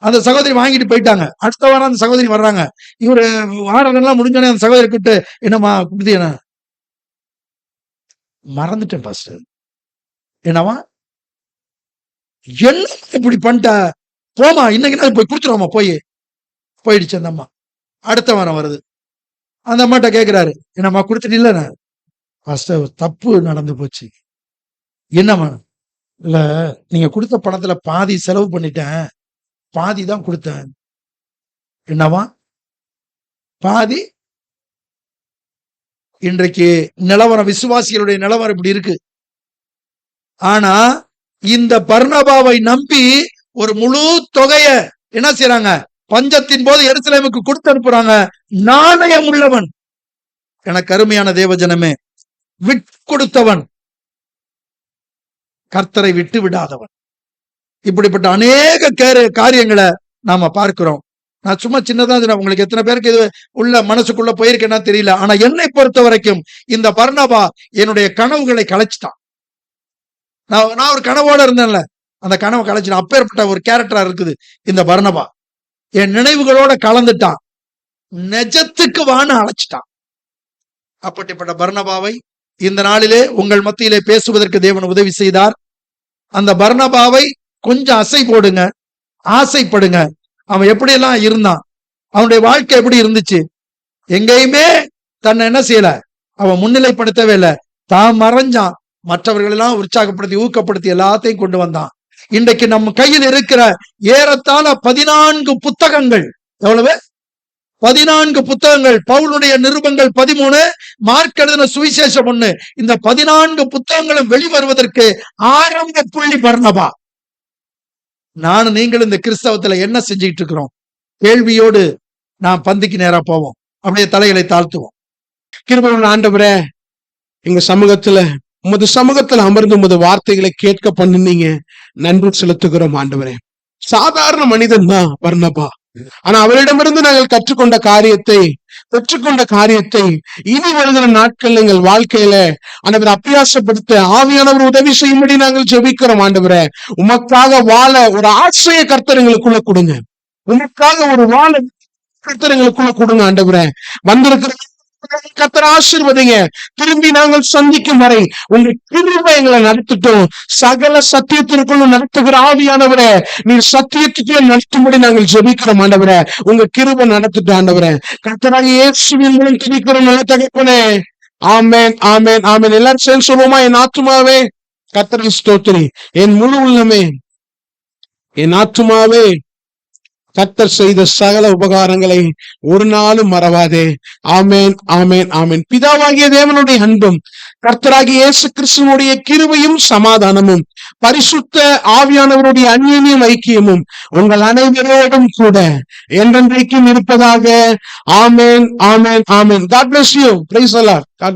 அந்த சகோதரி வாங்கிட்டு போயிட்டாங்க. அடுத்த வாரம் அந்த சகோதரி வர்றாங்க. இவரு வாரங்கள்லாம் முடிஞ்சோடனே அந்த சகோதரி கூப்பிட்டு, என்னம்மா கொடுத்து, என்ன மறந்துட்டேன் பாஸ்டர். என்னவா? என்ன இப்படி பண்ணிட்ட? போமா, இன்னைக்கு போய் கொடுத்துருவோமா? போயிடுச்சு அந்த அம்மா. அடுத்த வாரம் வருது. அந்த அம்மாட்ட கேட்கிறாரு, என்னம்மா கொடுத்துட்டு? பாஸ்டர் தப்பு நடந்து போச்சு. என்னம்மா? இல்ல, நீங்க கொடுத்த பணத்துல பாதி செலவு பண்ணிட்டேன், பாதி தான் கொடுத்தேன். என்னவா? பாதி? இன்றைக்கு நிலவரம், விசுவாசிகளுடைய நிலவரம் இப்படி இருக்கு. ஆனா இந்த பர்னபாவை நம்பி ஒரு முழு தொகைய என்ன செய்யறாங்க? பஞ்சத்தின் போது எருசலேமுக்கு கொடுத்து அனுப்புறாங்க. நாணயம் உள்ளவன். எனக்கு அருமையான தேவஜனமே, விட்டு கொடுத்தவன், கர்த்தரை விட்டு விடாதவன். இப்படிப்பட்ட அநேக காரியங்களை நாம பார்க்கிறோம். நான் சும்மா சின்னதா உங்களுக்கு எத்தனை பேருக்கு இது உள்ள மனசுக்குள்ள போயிருக்கேன்னா தெரியல. ஆனா என்னை பொறுத்த வரைக்கும் இந்த பர்னபா என்னுடைய கனவுகளை கலைச்சிட்டான். நான் ஒரு கனவோட இருந்தேன்ல, அந்த கனவை கலைச்சிட்டான். அப்பேற்பட்ட ஒரு கேரக்டரா இருக்குது இந்த பர்னபா. என் நினைவுகளோட கலந்துட்டான், நிஜத்துக்கு வான அழைச்சிட்டான். அப்படிப்பட்ட பர்னபாவை இந்த நாளிலே உங்கள் மத்தியிலே பேசுவதற்கு தேவன் உதவி செய்தார். அந்த பர்னபாவை கொஞ்சம் அசை போடுங்க, ஆசைப்படுங்க. அவன் எப்படி எல்லாம் இருந்தான், அவனுடைய வாழ்க்கை எப்படி இருந்துச்சு. எங்கேயுமே தன்னை என்ன செய்யல, அவன் முன்னிலைப்படுத்தவே இல்லை. தான் மறைஞ்சான், மற்றவர்கள் எல்லாம் உற்சாகப்படுத்தி ஊக்கப்படுத்தி எல்லாத்தையும் கொண்டு வந்தான். இன்றைக்கு நம்ம கையில் இருக்கிற ஏறத்தாழ 14 புத்தகங்கள். எவ்வளவு? 14 புத்தகங்கள். பவுலுடைய நிருபங்கள் 13, மார்க் எழுதின சுவிசேஷம் 1. இந்த 14 புத்தகங்களும் வெளிவருவதற்கு ஆரம்ப புள்ளி பர்னபா. நானும் நீங்கள் இந்த கிறிஸ்தவத்துல என்ன செஞ்சுக்கிட்டு இருக்கிறோம்? கேள்வியோடு நாம் பந்திக்கு நேரா போவோம். அப்படியே தலைகளை தாழ்த்துவோம். கிருபையுள்ள ஆண்டவரே, எங்க சமூகத்துல உமது சமூகத்துல அமர்ந்து உமது வார்த்தைகளை கேட்க பண்ணுனீங்க. நன்றி செலுத்துகிறோம் ஆண்டவரே. சாதாரண மனிதன் தான் பர்னபா. ஆனா அவரிடமிருந்து நாங்கள் கற்றுக்கொண்ட காரியத்தை, பெற்றுக்கொண்ட காரியத்தை இனி வருகிற நாட்கள் எங்கள் வாழ்க்கையில ஆண்டவர் அபியாசப்படுத்த ஆவியானவர் உதவி செய்யும்படி நாங்கள் ஜெபிக்கிறோம் ஆண்டவரே. உமக்காக வாழ ஒரு ஆசையை கர்த்தர் எங்களுக்குள்ள கொடுங்க. உமக்காக ஒரு வாழ கர்த்தர் எங்களுக்குள்ள கொடுங்க ஆண்டவரே. வந்திருக்கிற கர்த்தர் ஆசீர்வதிங்க. திரும்பி நாங்கள் சந்திக்கும் வரை உங்க கிருபை எங்களை நடத்திட்டோம். சகல சத்தியத்திற்குள்ள நடத்துகிற ஆவியானவரே, நீர் சத்தியத்துக்குள்ள நடத்தும்படி நாங்கள் ஜெபிக்கிறோம் ஆண்டவரே. உங்க கிருபை நடத்திட்டோம் ஆண்டவரே. கர்த்தராகிய இயேசுவின் மூலம் துதிக்கிறோம் நல்ல தகப்பனே. ஆமென், ஆமென், ஆமென். எல்லாரும் சேர்ந்து சொல்லுவோமா? என் ஆத்துமாவே கர்த்தரை ஸ்தோத்திரி, என் முழு உள்ளமே என் ஆத்துமாவே கர்த்தர் செய்த சகல உபகாரங்களை ஒரு நாளும் மறவாதே. ஆமென், ஆமென், ஆமென். பிதாவாகிய தேவனுடைய அன்பும் கர்த்தராகிய இயேசு கிறிஸ்துவனுடைய கிருபையும் சமாதானமும் பரிசுத்த ஆவியானவருடைய அந்யோன்யம் ஐக்கியமும் உங்கள் அனைவரோடும் கூட என்றென்றைக்கும் இருப்பதாக. ஆமென், ஆமென், ஆமென். God bless you. Praise the Lord. God